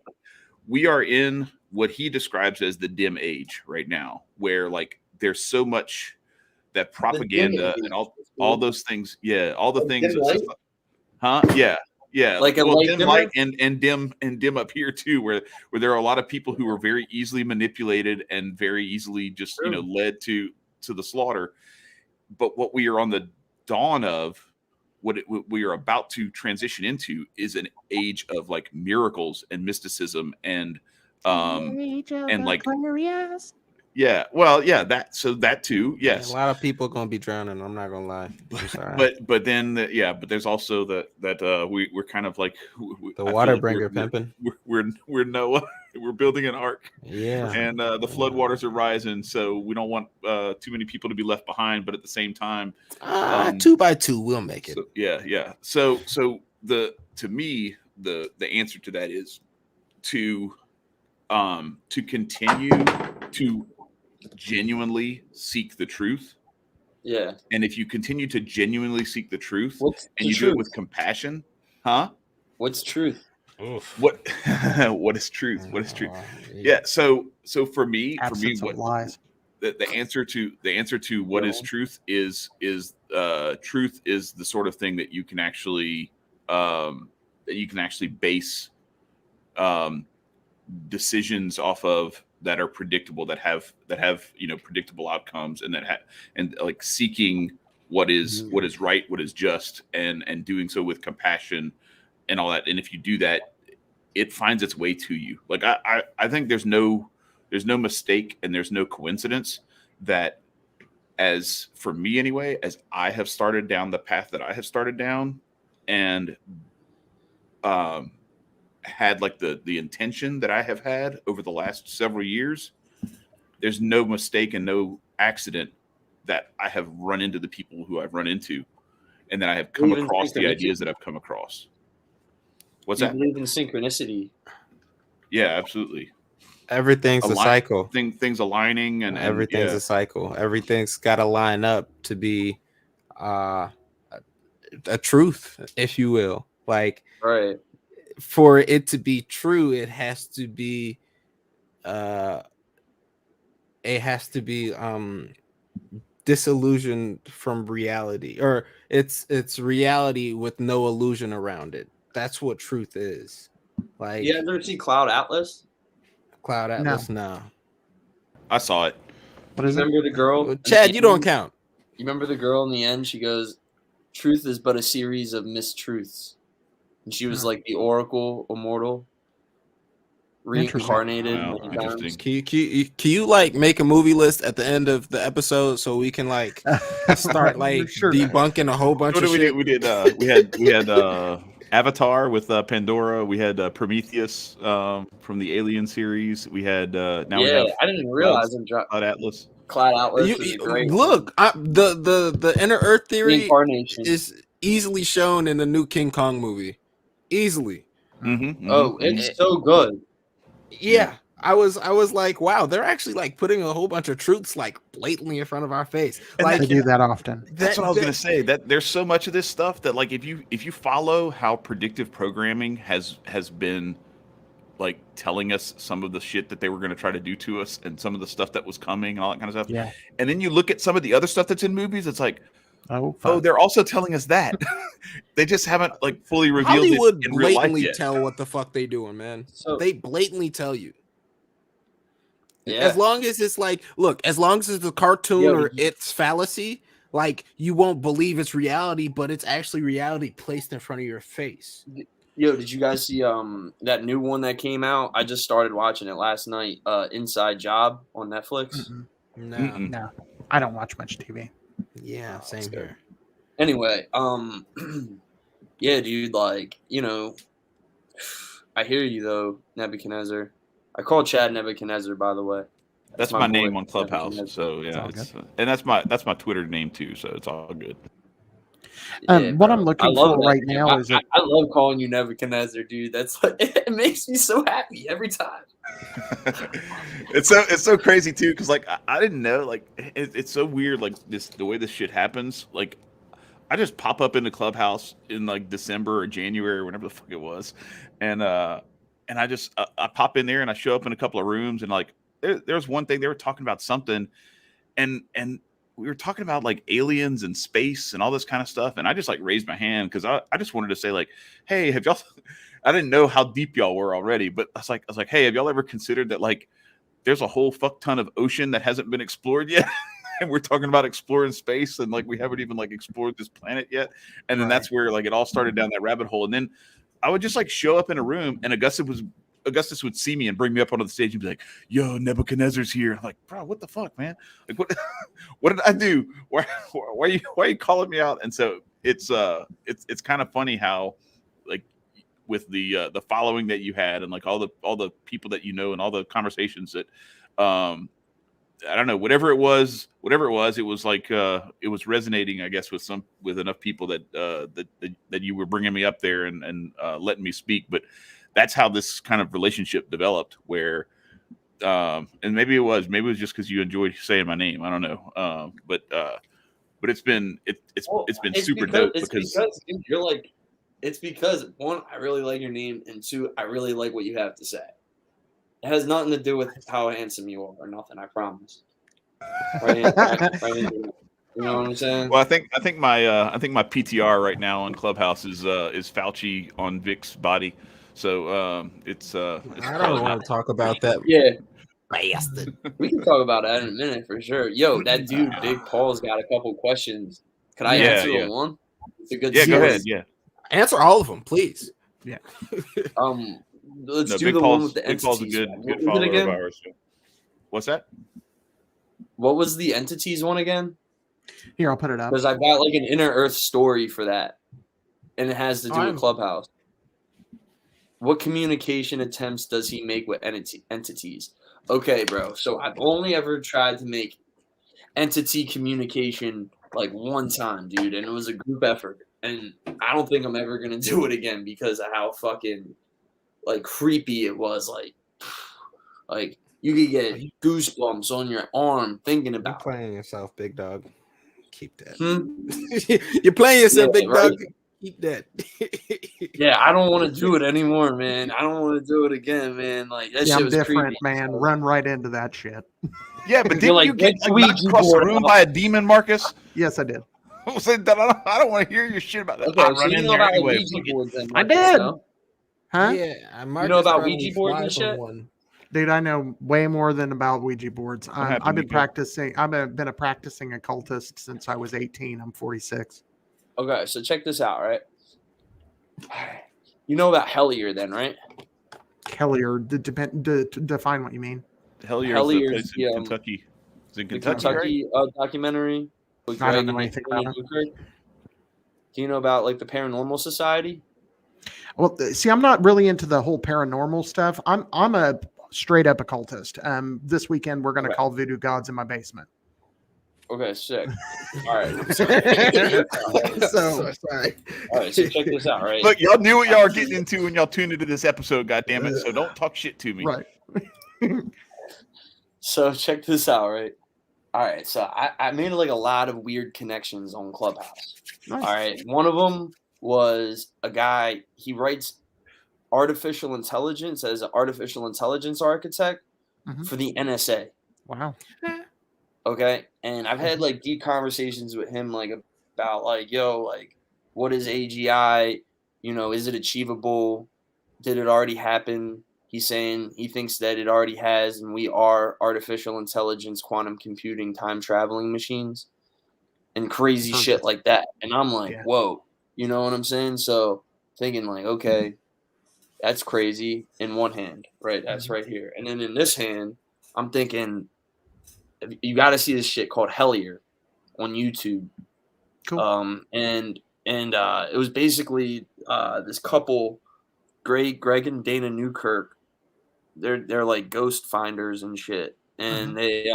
we are in what he describes as the dim age right now, where like there's so much that propaganda and all those things. Yeah, all the things. Dim light? Huh? Yeah. Like a light dim dimmer? light and dim up here too, where there are a lot of people who are very easily manipulated and very easily just led to the slaughter. But what we are on the dawn of, what we are about to transition into, is an age of like miracles and mysticism and like Aquarius. yeah, well, yeah, that too, yes. A lot of people gonna be drowning. I'm not gonna lie. I'm sorry. But then but there's also that we're kind of like The I feel water like bringer pimping. we're Noah. We're building an ark. Yeah. And the flood waters are rising, so we don't want too many people to be left behind. But at the same time, 2 by 2, we'll make it. So, yeah. So to me, the answer to that is to continue to genuinely seek the truth. Yeah. And if you continue to genuinely seek the truth and you do truth? it with compassion, huh? What's truth? Oof. What is truth? What is truth? Yeah. So for me, what lies. The answer to what is truth is truth is the sort of thing that you can actually base decisions off of, that are predictable, that have predictable outcomes, and and like seeking what is right, what is just, and doing so with compassion and all that. And if you do that, it finds its way to you. Like I think there's no mistake and there's no coincidence that, as for me anyway, as I have started down the path that I have started down, and had like the intention that I have had over the last several years, there's no mistake and no accident that I have run into the people who I've run into, and that I have come across the ideas that I've come across. What's that? You believe in synchronicity? Yeah, absolutely. Everything's a cycle. Things aligning, and everything's a cycle. Everything's got to line up to be a truth, if you will. Like, right. For it to be true, it has to be disillusioned from reality, or it's reality with no illusion around it. That's what truth is. Like, you ever see Cloud Atlas? Cloud Atlas? No. I saw it. What is remember the girl? Chad, you don't count. You remember the girl in the end? She goes, "Truth is but a series of mistruths." And she was like the Oracle Immortal, reincarnated. Wow, interesting. Can you like make a movie list at the end of the episode so we can like start like debunking a whole bunch of shit? We had Avatar with Pandora. We had Prometheus from the Alien series. We had we have I didn't realize Cloud Atlas. Cloud Atlas. Look, the Inner Earth theory is easily shown in the new King Kong movie. Easily. It's so good. Yeah. I was like, wow, they're actually like putting a whole bunch of truths like blatantly in front of our face. And like, they do that often. That's what I was gonna say. That there's so much of this stuff that, like, if you follow how predictive programming has been like telling us some of the shit that they were going to try to do to us, and some of the stuff that was coming and all that kind of stuff. Yeah. And then you look at some of the other stuff that's in movies, it's like, oh, they're also telling us that. They just haven't like fully revealed Hollywood it in real life blatantly yet. tell what the fuck they doing, man. So, they blatantly tell you. Yeah. As long as it's like, look, as long as it's a cartoon or it's fallacy, like you won't believe it's reality, but it's actually reality placed in front of your face. Yo, did you guys see that new one that came out? I just started watching it last night. Inside Job on Netflix. No, I don't watch much TV. Yeah, same here. Anyway, yeah, dude, like, I hear you though, Nebuchadnezzar. I call Chad Nebuchadnezzar, by the way. That's my name on Clubhouse. So yeah, and that's my Twitter name too. So it's all good. What I'm looking for right now is I love calling you Nebuchadnezzar, dude. That's like, it makes me so happy every time. It's so crazy too, because like I didn't know, like it's so weird, like the way this shit happens. Like I just pop up into Clubhouse in like December or January or whenever the fuck it was, and I just I pop in there and I show up in a couple of rooms, and like there's one thing they were talking about something, and we were talking about like aliens and space and all this kind of stuff, and I just like raised my hand because I just wanted to say like, hey, have y'all? I didn't know how deep y'all were already, but I was like, hey, have y'all ever considered that like there's a whole fuck ton of ocean that hasn't been explored yet? And we're talking about exploring space, and like we haven't even like explored this planet yet. And then that's where like it all started down that rabbit hole. And then I would just like show up in a room, and Augustus would see me and bring me up onto the stage and be like, "Yo, Nebuchadnezzar's here." I'm like, bro, what the fuck, man? Like, what did I do? Why are you calling me out? And so it's kind of funny how like with the following that you had and like all the people that you know and all the conversations that I don't know, whatever it was, it was like it was resonating, I guess, with enough people that you were bringing me up there and letting me speak. But that's how this kind of relationship developed. Where and maybe it was just because you enjoyed saying my name. I don't know, but it's been been super dope because you're like. It's because one, I really like your name, and two, I really like what you have to say. It has nothing to do with how handsome you are or nothing. I promise. Right, you know what I'm saying? Well, I think my PTR right now on Clubhouse is Fauci on Vic's body. So it's I don't want to talk about that. Yeah, bastard. We can talk about that in a minute for sure. Yo, that dude, Big Paul's got a couple questions. Can I answer the one? It's a good. Yeah, go ahead. Yeah, answer all of them, please. Yeah. Let's do the one with the entities. Big Paul's a good follower of ours. So. What's that? What was the entities one again? Here, I'll put it up. Because I've got like an inner Earth story for that, and it has to do with Clubhouse. What communication attempts does he make with entities? Okay, bro. So I've only ever tried to make entity communication like one time, dude, and it was a group effort. And I don't think I'm ever gonna do it again because of how fucking like creepy it was. Like you could get goosebumps on your arm thinking about. You're playing yourself, big dog. Keep that. You're playing yourself, big dog. Keep that. Yeah, I don't want to do it anymore, man. I don't want to do it again, man. Like that shit was different, creepy, man. So. Run right into that shit. Yeah, but didn't you get knocked across the room by a demon, Marcus? Yes, I did. I don't want to hear your shit about that. Okay, so you know about Ouija boards then, I did. No? Huh? Yeah, you know about Ouija boards and shit? Dude, I know way more than about Ouija boards. I've been practicing. I've been a practicing occultist since I was 18. I'm 46. Okay, so check this out, right? You know about Hellier then, right? Hellier, define what you mean. Hellier is in Kentucky. Is it Kentucky, right? Documentary. I don't know anything about it. Do you know about like the Paranormal Society? Well, see, I'm not really into the whole paranormal stuff. I'm a straight up occultist. This weekend we're going to call voodoo gods in my basement. Okay, sick. All right. Sorry. All right, so check this out, right? Look, y'all knew what y'all were getting into when y'all tuned into this episode, goddammit, so don't talk shit to me. Right. So check this out, right? All right, so I made like a lot of weird connections on Clubhouse. Nice. All right, one of them was a guy, he writes artificial intelligence as an artificial intelligence architect for the NSA. Wow. Okay, and I've had like deep conversations with him like about like, yo, like what is AGI? You know, is it achievable? Did it already happen? He's saying he thinks that it already has, and we are artificial intelligence, quantum computing, time traveling machines, and crazy shit like that. And I'm like, whoa, you know what I'm saying? So thinking like, okay, that's crazy in one hand, right? That's right here. And then in this hand, I'm thinking, you got to see this shit called Hellier on YouTube. Cool. And it was basically this couple, Greg and Dana Newkirk. They're like ghost finders and shit. And they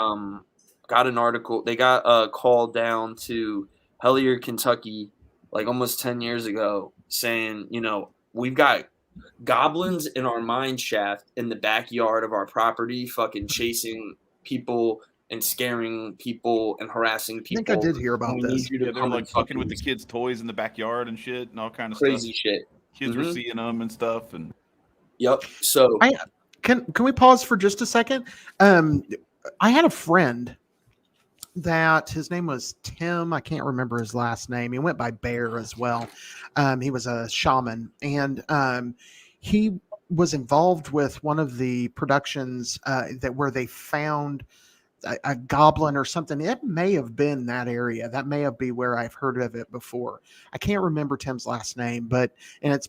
got an article. They got a call down to Hellier, Kentucky, like almost 10 years ago, saying, you know, we've got goblins in our mine shaft in the backyard of our property, fucking chasing people and scaring people and harassing people. I think I did hear about this. They're like fucking with the kids' toys in the backyard and shit and all kind of crazy stuff. Shit. Kids were seeing them and stuff. And So can we pause for just a second? I had a friend that his name was Tim. I can't remember his last name. He went by Bear as well. He was a shaman, and he was involved with one of the productions that where they found a goblin or something. It may have been that area. That may have been where I've heard of it before. I can't remember Tim's last name, and it's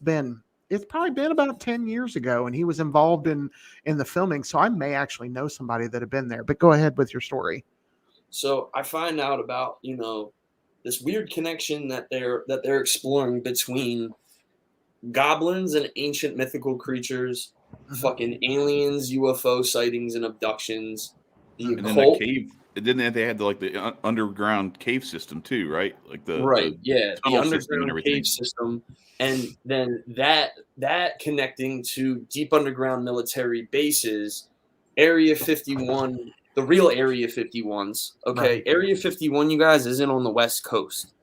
probably been about 10 years ago, and he was involved in the filming. So I may actually know somebody that had been there. But go ahead with your story. So I find out about, this weird connection that they're exploring between goblins and ancient mythical creatures, fucking aliens, UFO sightings and abductions, the And then occult. that cave. Didn't they had the underground cave system too, right? Like the the tunnel system and underground everything. cave system, and then that connecting to deep underground military bases, Area 51, the real Area 51s. Okay, Right. Area 51, you guys, isn't on the West Coast.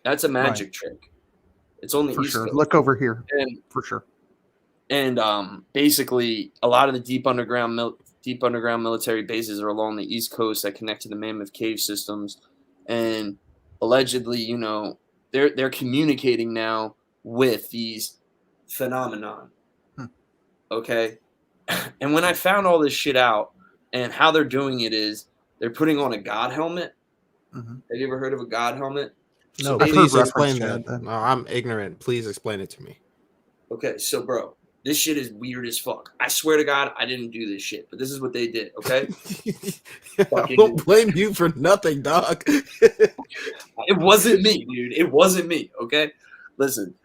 That's a magic trick. It's on the For East sure. Coast. Look over here. And For sure. and basically, a lot of the deep underground military bases are along the East Coast that connect to the Mammoth Cave systems, and allegedly, they're communicating now with these phenomenon. Okay, and when I found all this shit out, and how they're doing it is they're putting on a god helmet. Mm-hmm. Have you ever heard of a god helmet? No, I've please heard explain reference to that. it. No, I'm ignorant. Please explain it to me. Okay, so bro, this shit is weird as fuck. I swear to God, I didn't do this shit, but this is what they did, okay? I won't blame you for nothing, dog. It wasn't me, dude. It wasn't me, okay? Listen,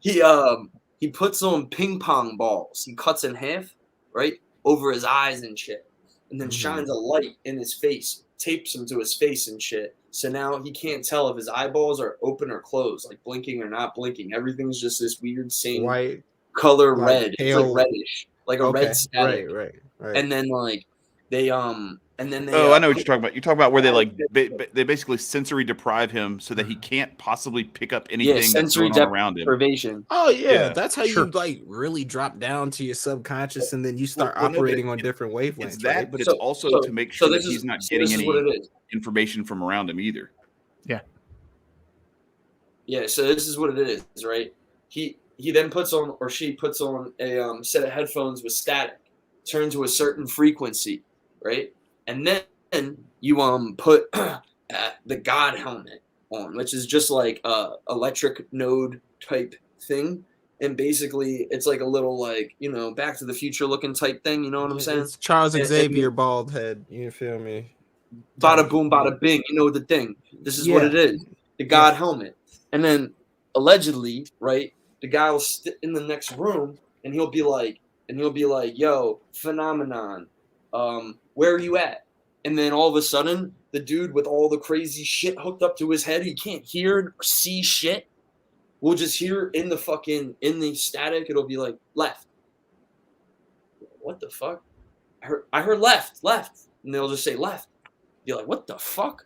he puts on ping pong balls. He cuts in half, right, over his eyes and shit, and then shines a light in his face, tapes him to his face and shit. So now he can't tell if his eyeballs are open or closed, like blinking or not blinking. Everything's just this weird same White color, like red. pale, it's like reddish, like a red static. Right. And then they and then they. I know what you're talking about. You're talking about where they they basically sensory deprive him so that he can't possibly pick up anything that's going on around him. Deprivation. Oh yeah, Yeah. that's how you like really drop down to your subconscious, and then you start operating on different wavelengths. It's that, right? but it's also to make sure that he's not getting any what it is. information from around him either. Yeah, so this is what it is, right? He then puts on, or she puts on a set of headphones with static, turn to a certain frequency, right? And then you put the God helmet on, which is just like a electric node type thing. And basically, it's like a little Back to the Future looking type thing. You know what I'm saying? It's Charles Xavier bald head. You feel me? Bada boom, bada bing. You know the thing. This is what it is. The God helmet. And then allegedly, right, the guy will sit in the next room and he'll be like, yo, phenomenon, where are you at? And then all of a sudden, the dude with all the crazy shit hooked up to his head, he can't hear or see shit. We'll just hear in the static, it'll be like left. What the fuck? I heard left. And they'll just say left. You're like, what the fuck?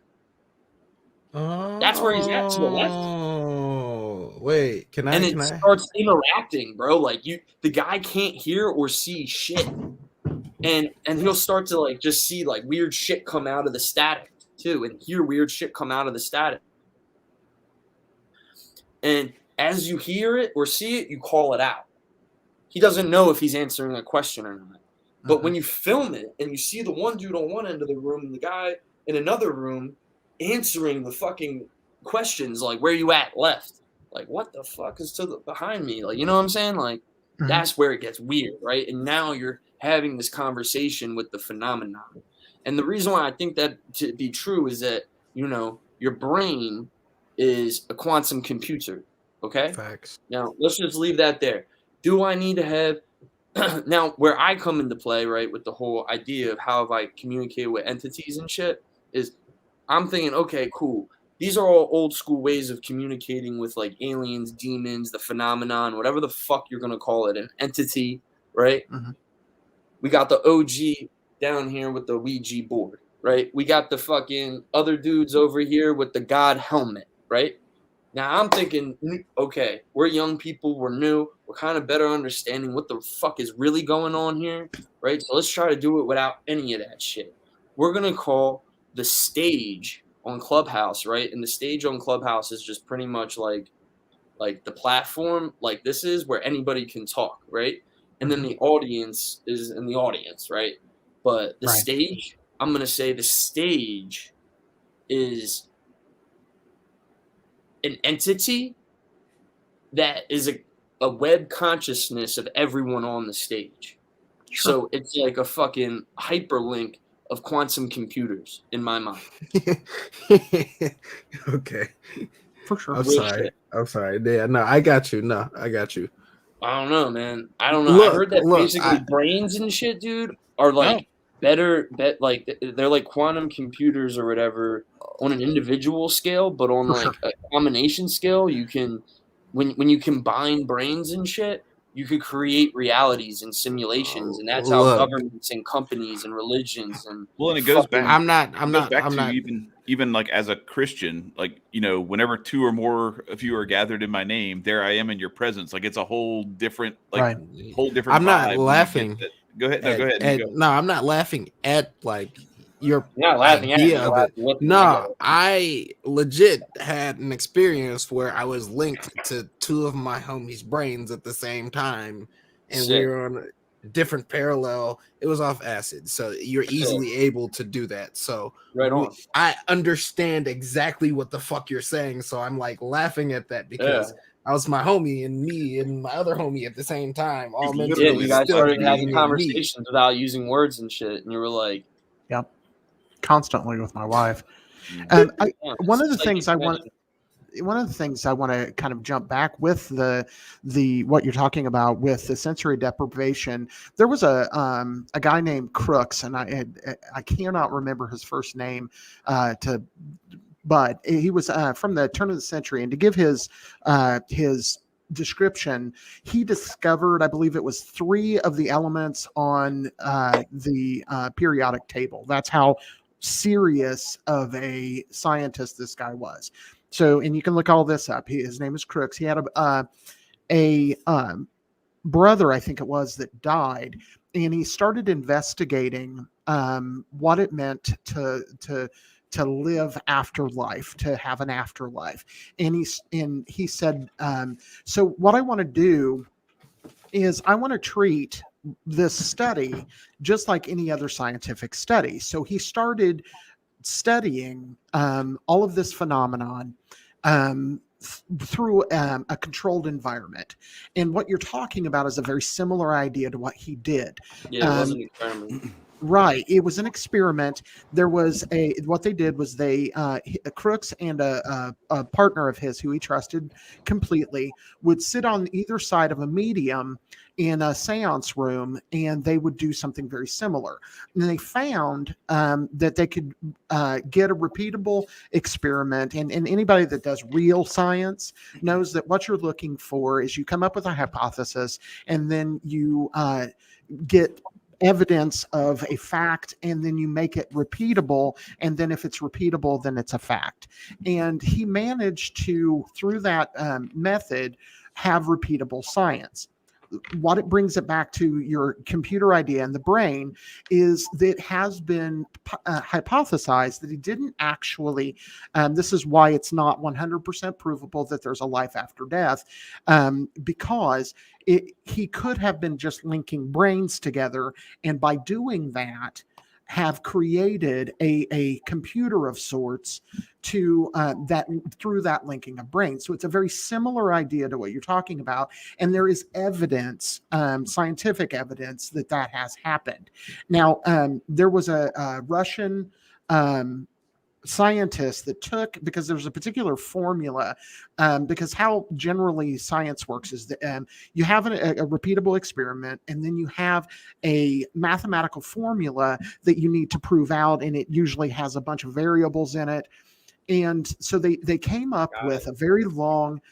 That's where he's at, to the left. Oh, wait, can I? And it starts interacting, bro. Like the guy can't hear or see shit, and he'll start to just see weird shit come out of the static too, and hear weird shit come out of the static. And as you hear it or see it, you call it out. He doesn't know if he's answering a question or not. But when you film it and you see the one dude on one end of the room and the guy in another room answering the fucking questions, like, where you at? Left. Like, what the fuck is behind me? Like, you know what I'm saying? That's where it gets weird, right? And now you're having this conversation with the phenomenon. And the reason why I think that to be true is that, your brain is a quantum computer, okay? Facts. Now, let's just leave that there. Do I need to have now, where I come into play, right, with the whole idea of how have I communicated with entities and shit, is I'm thinking, okay, cool. These are all old school ways of communicating with aliens, demons, the phenomenon, whatever the fuck you're going to call it, an entity, right? Mm-hmm. We got the OG down here with the Ouija board, right? We got the fucking other dudes over here with the God helmet, right? Now I'm thinking, okay, we're young people, we're new, we're kind of better understanding what the fuck is really going on here, right? So let's try to do it without any of that shit. we're going to call the stage on Clubhouse, right? And the stage on Clubhouse is just pretty much like the platform, like this is where anybody can talk, right? And then the audience is in the audience, right? But the stage, I'm going to say the stage is an entity that is a web consciousness of everyone on the stage. Sure. So it's like a fucking hyperlink of quantum computers in my mind. Okay. For sure. I'm sorry. Yeah, no, I got you. I don't know, man. I don't know. Look, I heard that basically brains and shit, dude, are like like they're like quantum computers or whatever on an individual scale, but on like a combination scale, you can when you combine brains and shit, you could create realities and simulations, and that's how governments and companies and religions and and it goes back. I'm not even like as a Christian, like, you know, whenever two or more of you are gathered in my name, there I am in your presence. Like it's a whole different, whole different. I'm not laughing. Go ahead. No, go ahead. No, I'm not laughing at like your idea of it. No, I legit had an experience where I was linked to two of my homies' brains at the same time, and we were on a different parallel. It was off acid, so you're easily able to do that. So I understand exactly what the fuck you're saying. So I'm like laughing at that because I was my homie and me and my other homie at the same time. All you guys started having conversations without using words and shit, and you were like, "Yep." Constantly with my wife. One of the things I want to kind of jump back with the what you're talking about with the sensory deprivation. There was a guy named Crooks, and I cannot remember his first name but he was from the turn of the century, and to give his description, he discovered, I believe it was 3 of the elements on the periodic table. That's how serious of a scientist this guy was. So, and you can look all this up. His name is Crooks. He had a brother, I think it was, that died, and he started investigating what it meant to live after life, to have an afterlife. And he said, so what I want to do is I want to treat this study just like any other scientific study. So he started studying all of this phenomenon through a controlled environment. And what you're talking about is a very similar idea to what he did. Yeah, it was an experiment. Right. It was an experiment. There was what they did was Crooks and a partner of his who he trusted completely would sit on either side of a medium in a seance room, and they would do something very similar. And they found that they could get a repeatable experiment. And anybody that does real science knows that what you're looking for is you come up with a hypothesis, and then you get evidence of a fact, and then you make it repeatable, and then if it's repeatable, then it's a fact. And he managed to, through that method, have repeatable science. What it brings it back to your computer idea in the brain is that it has been hypothesized that he didn't actually, this is why it's not 100% provable that there's a life after death, because he could have been just linking brains together, and by doing that, have created a computer of sorts to that through that linking of brains. So it's a very similar idea to what you're talking about, and there is evidence, scientific evidence, that has happened. Now, there was a Russian scientist that took, because there's a particular formula, because how generally science works is that you have a repeatable experiment, and then you have a mathematical formula that you need to prove out, and it usually has a bunch of variables in it. And so they came up with a very long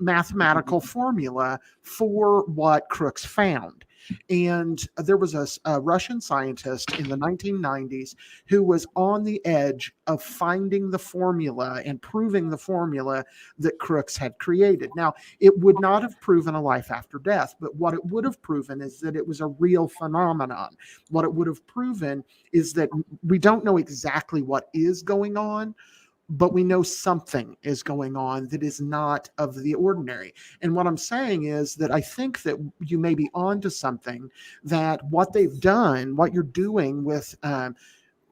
mathematical formula for what Crooks found. And there was a Russian scientist in the 1990s who was on the edge of finding the formula and proving the formula that Crookes had created. Now, it would not have proven a life after death, but what it would have proven is that it was a real phenomenon. What it would have proven is that we don't know exactly what is going on, but we know something is going on that is not of the ordinary. And what I'm saying is that I think that you may be onto something, that what they've done, what you're doing with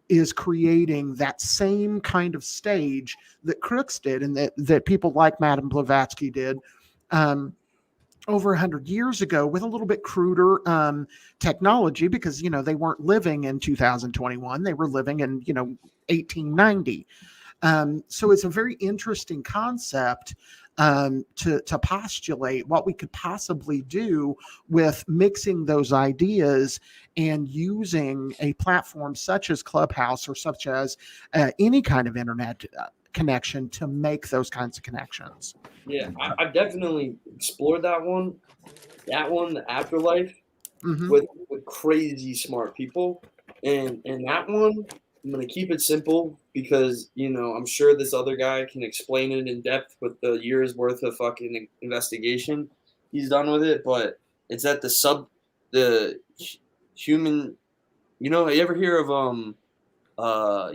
is creating that same kind of stage that Crookes did, and that people like Madame Blavatsky did over 100 years ago, with a little bit cruder technology, because they weren't living in 2021, they were living in 1890. So it's a very interesting concept to postulate what we could possibly do with mixing those ideas and using a platform such as Clubhouse, or such as any kind of internet connection, to make those kinds of connections. Yeah, I've definitely explored that one, the afterlife, with crazy smart people, and that one, I'm gonna keep it simple, because I'm sure this other guy can explain it in depth with the years worth of fucking investigation he's done with it. But it's at the human. You ever hear of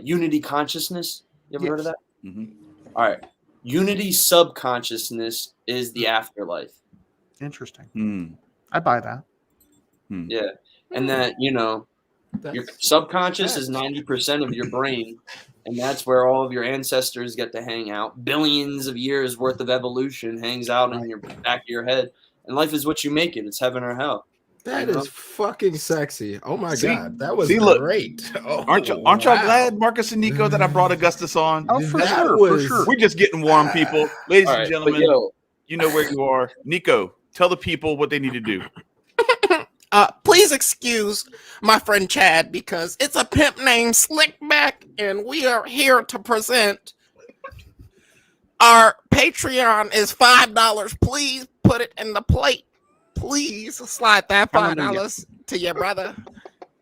unity consciousness? You ever heard of that? Mm-hmm. All right, unity subconsciousness is the afterlife. Interesting. I buy that. Yeah, and that your subconscious is 90% of your brain, and that's where all of your ancestors get to hang out. Billions of years worth of evolution hangs out in your back of your head, and life is what you make it. It's heaven or hell. That is fucking sexy. Oh my God, that was great. Aren't y'all glad, Marcus and Nico, that I brought Augustus on? Oh, for sure. We're just getting warm, people. Ladies and gentlemen, you know where you are. Nico, tell the people what they need to do. Please excuse my friend Chad, because it's a pimp named Slickback, and we are here to present our Patreon is $5. Please put it in the plate. Please slide that $5 to your brother.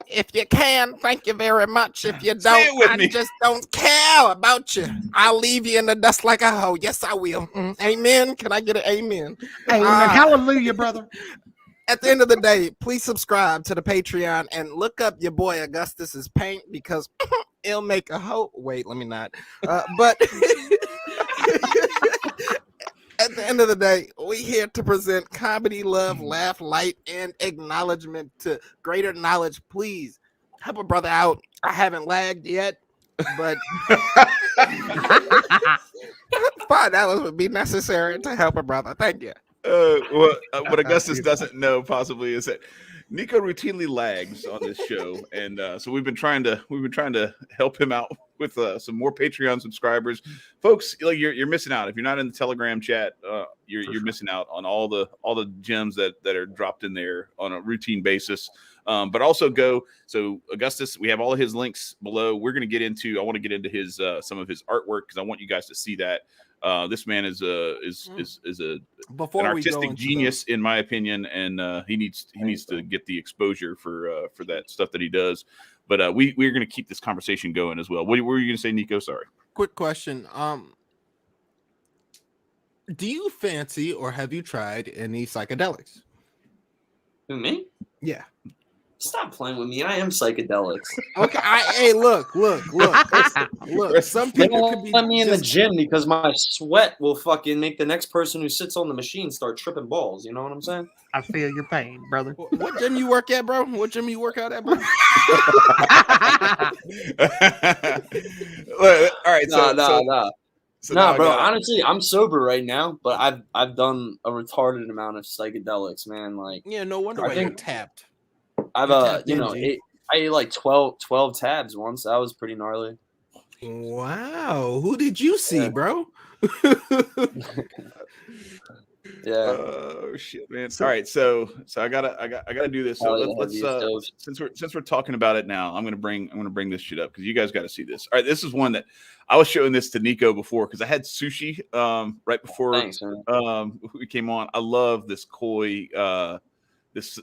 If you can, thank you very much. If you don't, I just don't care about you. I'll leave you in the dust like a hoe. Yes, I will. Amen. Can I get an amen? Amen. Hallelujah, brother. At the end of the day, please subscribe to the Patreon and look up your boy Augustus's paint, because it'll make a hoe. Wait, let me not. But at the end of the day, we here to present comedy, love, laugh, light, and acknowledgement to greater knowledge. Please help a brother out. I haven't lagged yet, but $5 would be necessary to help a brother. Thank you. What Augustus doesn't know possibly is that Nico routinely lags on this show, and so we've been trying to help him out with some more Patreon subscribers, folks. Like you're missing out if you're not in the Telegram chat. You're missing out on all the gems that are dropped in there on a routine basis. But also so Augustus, we have all of his links below. I want to get into his some of his artwork, because I want you guys to see that. This man is an artistic genius, in my opinion, and he needs to get the exposure for that stuff that he does. But we're going to keep this conversation going as well. What were you going to say, Nico? Sorry. Quick question. Do you fancy, or have you tried any psychedelics? Who, me? Yeah. Stop playing with me. I am psychedelics. Okay. Hey, look. Some people could be let me in the gym, because my sweat will fucking make the next person who sits on the machine start tripping balls. You know what I'm saying? I feel your pain, brother. What gym you work at, bro? What gym you work out at, bro? All right. No, bro. Honestly, I'm sober right now, but I've done a retarded amount of psychedelics, man. Like, yeah, no wonder why you're tapped. I've I ate like 12 tabs once. That was pretty gnarly. Wow, who did you see, bro? Yeah. Oh shit, man. All right, so I gotta do this. So let's since we're talking about it now, I'm gonna bring this shit up, because you guys got to see this. All right, this is one that I was showing this to Nico before, because I had sushi right before we came on. I love this koi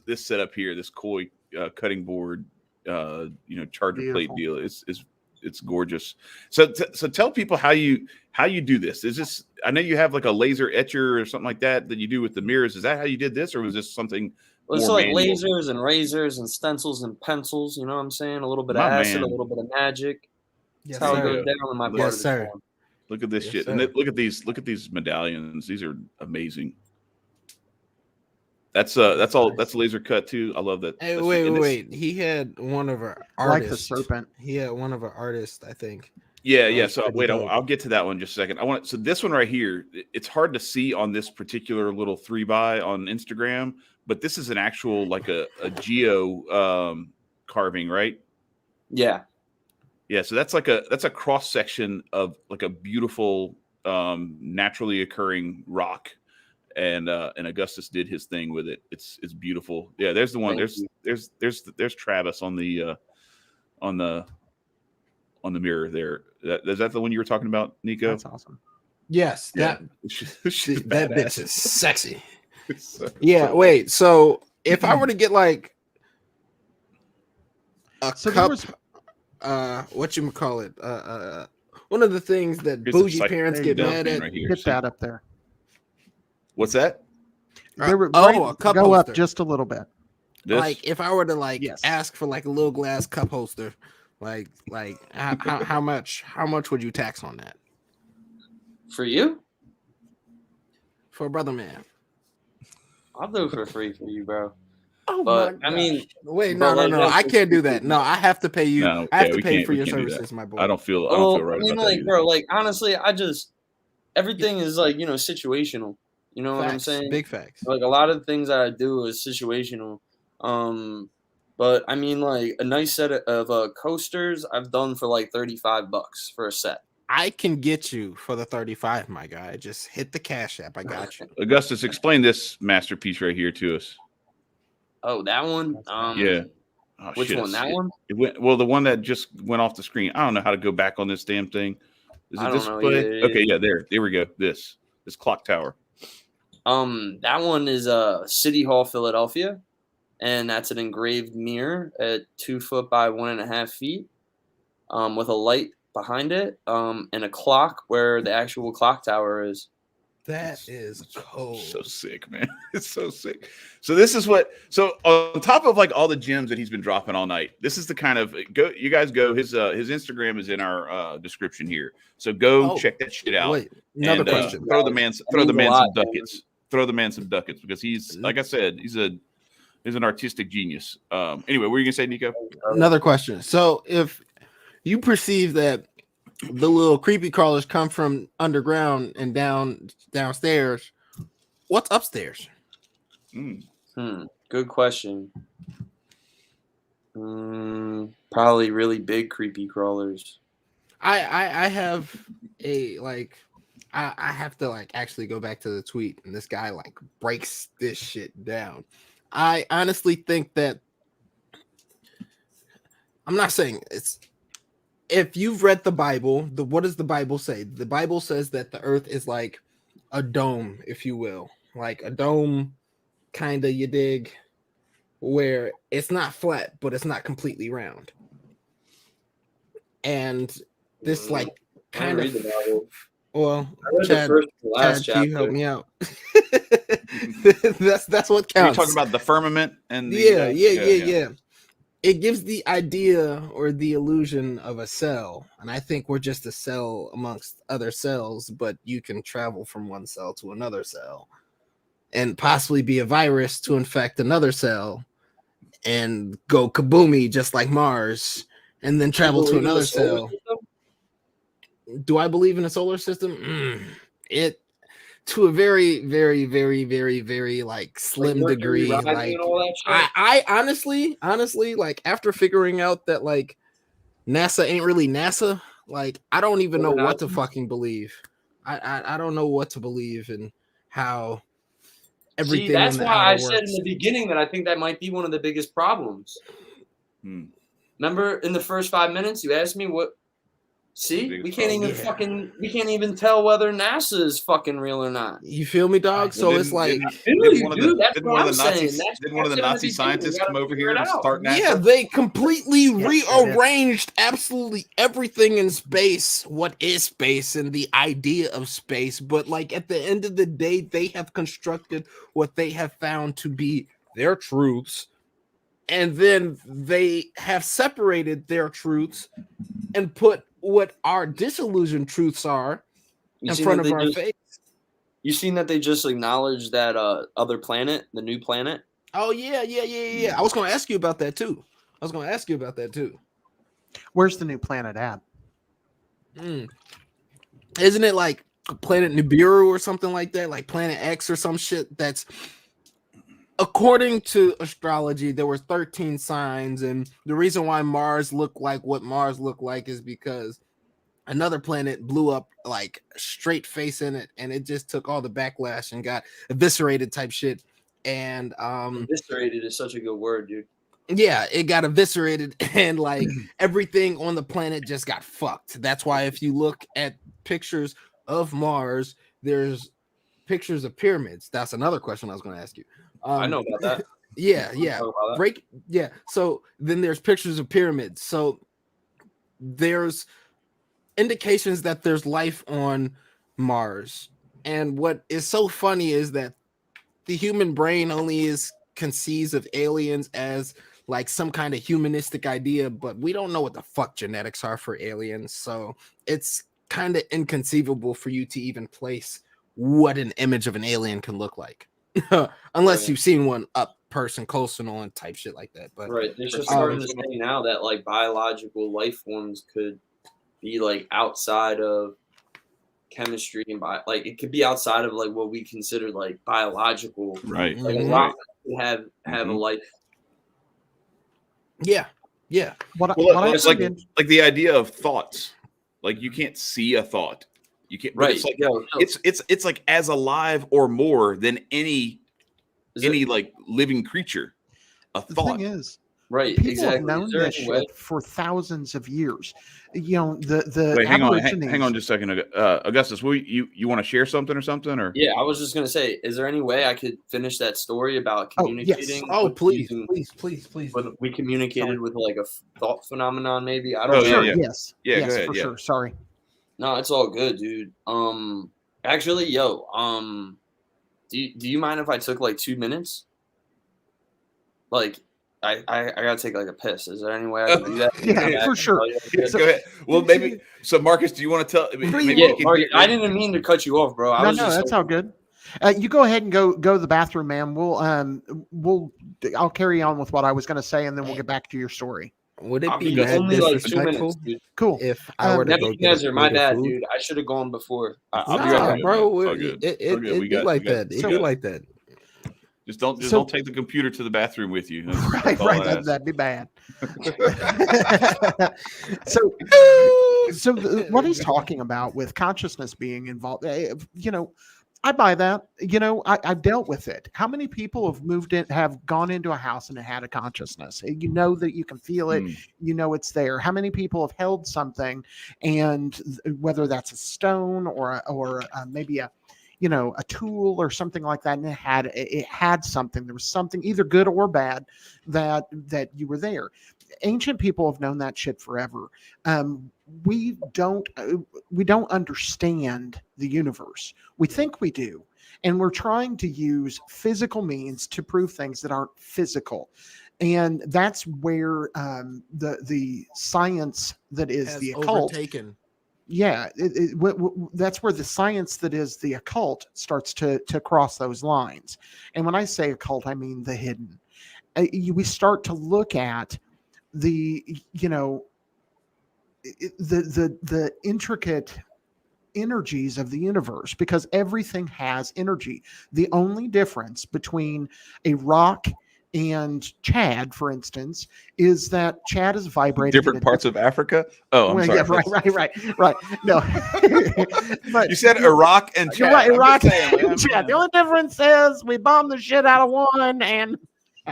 this setup here, this koi cutting board, charger plate deal it's gorgeous. So tell people how you do this. Is this, I know you have like a laser etcher or something like that you do with the mirrors. Is that how you did this, or was this something Well, it's more like manual? lasers and razors and stencils and pencils. You know what I'm saying? A little bit My of acid, man. a little bit of magic. Yes, That's how it sir. goes down in my part Yes, of the sir. town. Look at this Yes, shit. sir. And look at these medallions. These are amazing. That's laser cut too. I love that. Hey, That's- wait. He had one of our Like the artists. serpent. He had one of our artists, I think. Yeah. was So pretty wait, dope. I'll get to that one in just a second. So this one right here, it's hard to see on this particular little 3x on Instagram, but this is an actual like a geo carving, right? Yeah. Yeah. So that's a cross section of like a beautiful naturally occurring rock. And Augustus did his thing with it. It's beautiful. Yeah, there's the one. There's Travis on the mirror there. Is that the one you were talking about, Nico? That's awesome. Yes, Yeah. that bitch is sexy. Yeah. Wait. So if I were to get like a So there cup, whatchamacallit, one of the things that Here's bougie the parents There you get go. mad at. Right here. Hit See? that up there. What's that? A cup Go up holster. just a little bit. This? Like if I were to Yes. ask for like a little glass cup holster, like how much would you tax on that For you? for a brother man? I'll do it for free for you, bro. Oh But my I mean, gosh. Wait, bro, no, like, that's I just can't do that. stupid. No, I have to pay you. No, I have okay, to we pay can't- for we your can't do that. services, my boy. I don't feel Oh, right I mean, about like, that. bro, like, honestly, everything is like, situational. You know what I'm Facts. saying? Big facts. Like, a lot of things that I do is situational. But I mean, like, a nice set of coasters I've done for like $35 for a set. I can get you for the 35, my guy. Just hit the Cash App. I got you. Augustus, explain this masterpiece right here to us. Oh, that one? Yeah. Oh, Which shit, one? That it- one? It went, well, the one that just went off the screen. I don't know how to go back on this damn thing. Is I it don't this know play? either. Okay, yeah, there we go. This clock tower. That one is City Hall, Philadelphia, and that's an engraved mirror at 2 foot by 1.5 feet, with a light behind it, and a clock where the actual clock tower is. That is cold. So sick, man. It's so sick. So this is so on top of like all the gems that he's been dropping all night, this is the kind of you guys go, his Instagram is in our description here. So go check that shit out. Wait, another and, question. Throw the man some ducats. Throw the man some ducats because he's, like I said, he's an artistic genius. Anyway, what were you gonna say, Nico? Another question. So if you perceive that the little creepy crawlers come from underground and downstairs, what's upstairs? Good question. Probably really big creepy crawlers. I have a I have to actually go back to the tweet, and this guy breaks this shit down. I honestly think that I'm not saying it's. If you've read the Bible, what does the Bible say? The Bible says that the earth is like a dome, if you will, like a dome, kind of, you dig, where it's not flat, but it's not completely round. And this kind of, well, Chad, can you help me out? that's what counts. Are you talking about the firmament and yeah. It gives the idea or the illusion of a cell, and I think we're just a cell amongst other cells, but you can travel from one cell to another cell and possibly be a virus to infect another cell and go kaboomy just like Mars and then travel to another cell. Do I believe in a solar system? It to a very, very, very, very, very slim degree. I honestly, after figuring out that NASA ain't really NASA, I don't even know what to fucking believe. I don't know what to believe and how everything. See, that's why I said in the beginning that I think that might be one of the biggest problems. Remember in the first 5 minutes, you asked me what See, we can't even tell whether NASA is fucking real or not. You feel me, dog? So it's like, Dude, that's what I'm saying. Didn't one of the Nazi scientists come over here to start NASA? Yeah, they completely rearranged absolutely everything in space. What is space and the idea of space? But like at the end of the day, they have constructed what they have found to be their truths. And then they have separated their truths and put what our disillusioned truths are in front of our face. You seen that they just acknowledged that other planet, the new planet? Oh, yeah. I was going to ask you about that, too. Where's the new planet at? Isn't it like planet Nibiru or something like that? Like Planet X or some shit that's... According to astrology, there were 13 signs, and the reason why Mars looked like what Mars looked like is because another planet blew up like straight face in it, and it just took all the backlash and got eviscerated type shit. And eviscerated is such a good word, dude. Yeah, it got eviscerated, and like everything on the planet just got fucked. That's why if you look at pictures of Mars, there's pictures of pyramids. That's another question I was going to ask you. I know about that. Yeah. So then there's pictures of pyramids. So there's indications that there's life on Mars. And what is so funny is that the human brain only conceives of aliens as like some kind of humanistic idea, but we don't know what the fuck genetics are for aliens. So it's kind of inconceivable for you to even place what an image of an alien can look like. Unless you've seen one up person close and on type shit like that. But right, they're just starting to say now that like biological life forms could be like outside of chemistry and like it could be outside of like what we consider like biological. Right. Like a rock have a life. Yeah. It's like the idea of thoughts. Like you can't see a thought. You can't. Right. It's like it's like as alive or more than any like living creature. A thought. The thing is, right? People have known this shit for thousands of years. You know, the Wait, hang on just a second, Augustus. You want to share something or something? Or yeah, I was just gonna say, is there any way I could finish that story about communicating? Oh, please. But we communicated with like a thought phenomenon, maybe. I don't know. know. Yeah. Yes, go ahead, for sure. Sorry. No, it's all good, dude. Actually, do you mind if I took like 2 minutes? Like, I gotta take like a piss. Is there any way I can do that? Yeah, for sure. So, go ahead. Well, maybe. So, Marcus, do you want to tell? Marcus, I didn't mean to cut you off, bro. No, that's all good. You go ahead and go to the bathroom, man. I'll carry on with what I was going to say, and then we'll get back to your story. Would it be only like 2 disrespectful? minutes, dude. Cool. If I were to go get my dad, dude. I should have gone before. I'll be right back, bro. It be like that. Just don't take the computer to the bathroom with you. Right. That'd be bad. So what he's talking about with consciousness being involved, I buy that. I've dealt with it. How many people have gone into a house and had a consciousness? You know that you can feel it. You know it's there. How many people have held something, and whether that's a stone or maybe a tool or something like that, and it had something. There was something either good or bad that you were there. Ancient people have known that shit forever. We don't understand the universe. We think we do, and we're trying to use physical means to prove things that aren't physical. And that's where the science that is the occult overtaken. Yeah, that's where the science that is the occult starts to cross those lines. And when I say occult, I mean the hidden. We start to look at the intricate energies of the universe, because everything has energy. The only difference between a rock and Chad, for instance, is that Chad is vibrating different parts of Africa. Oh, I'm sorry. Yeah, right. No, but you said Iraq and Chad. You're right, Iraq and Chad. The only difference is we bombed the shit out of one, and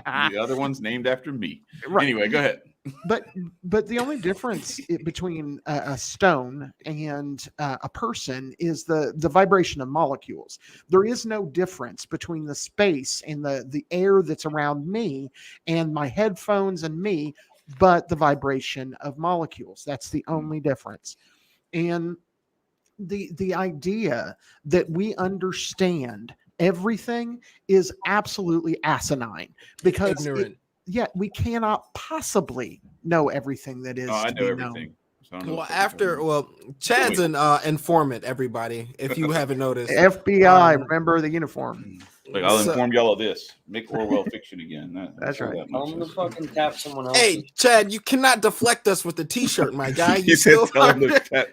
the other one's named after me. Right. Anyway, go ahead. But the only difference between a stone and a person is the vibration of molecules. There is no difference between the space and the air that's around me and my headphones and me, but the vibration of molecules. That's the only difference. And the idea that we understand everything is absolutely asinine, because Ignorant. we cannot possibly know everything that is Oh, I to know be everything. known. So I don't know Well, what you're talking about. Chad's an informant, everybody, if you haven't noticed. FBI, remember the uniform. Like, I'll So- inform y'all of this. Make Orwell fiction again. That's right. Tell them to fucking tap someone else. Hey, Chad, you cannot deflect us with the T-shirt, my guy. You He said, still tell him to tap.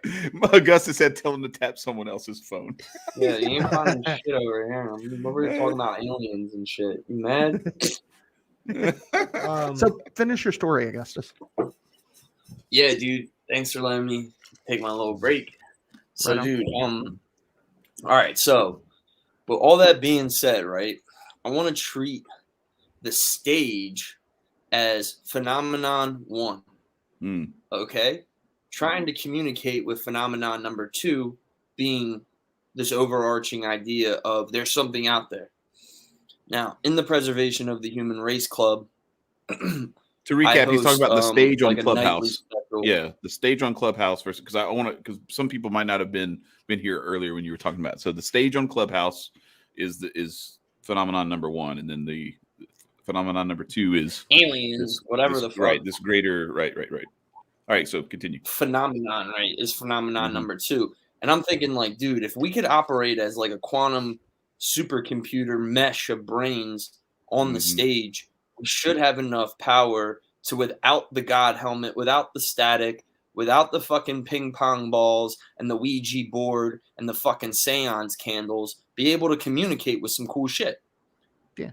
Augustus said, tell him to tap someone else's phone. Yeah, you ain't finding shit over here. We're talking about aliens and shit. You mad? So finish your story, Augustus. Yeah, dude. Thanks for letting me take my little break. So, Right on. dude, all right. So, with all that being said, right, I want to treat the stage as phenomenon 1. Mm. Okay, trying to communicate with phenomenon number 2 being this overarching idea of there's something out there. Now, in the Preservation of the Human Race Club, To recap, he's talking about the stage on like a nightly Clubhouse. special. Yeah, the stage on Clubhouse versus, because I want to, because some people might not have been here earlier when you were talking about it. So the stage on Clubhouse is phenomenon number 1, and then the phenomenon number 2 is Aliens, whatever this, the fuck. right, this greater right. All right, so continue. Phenomenon, right, is phenomenon Mhm. number 2. And I'm thinking, like, dude, if we could operate as like a quantum supercomputer mesh of brains on the Mhm. stage, we should have enough power to, without the God helmet, without the static, without the fucking ping pong balls and the Ouija board and the fucking seance candles, be able to communicate with some cool shit. Yeah.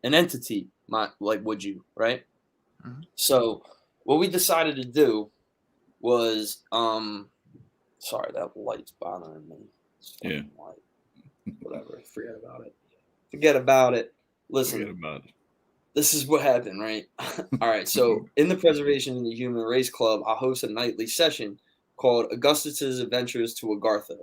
An entity, like, would you, right? Mhm. So what we decided to do was, sorry, that light's bothering me. It's Yeah. fucking light. Whatever, forget about it. Forget about it. Listen, Forget about it. this is what happened, right? All right, so in the Preservation of the Human Race Club, I host a nightly session called Augustus's Adventures to Agartha.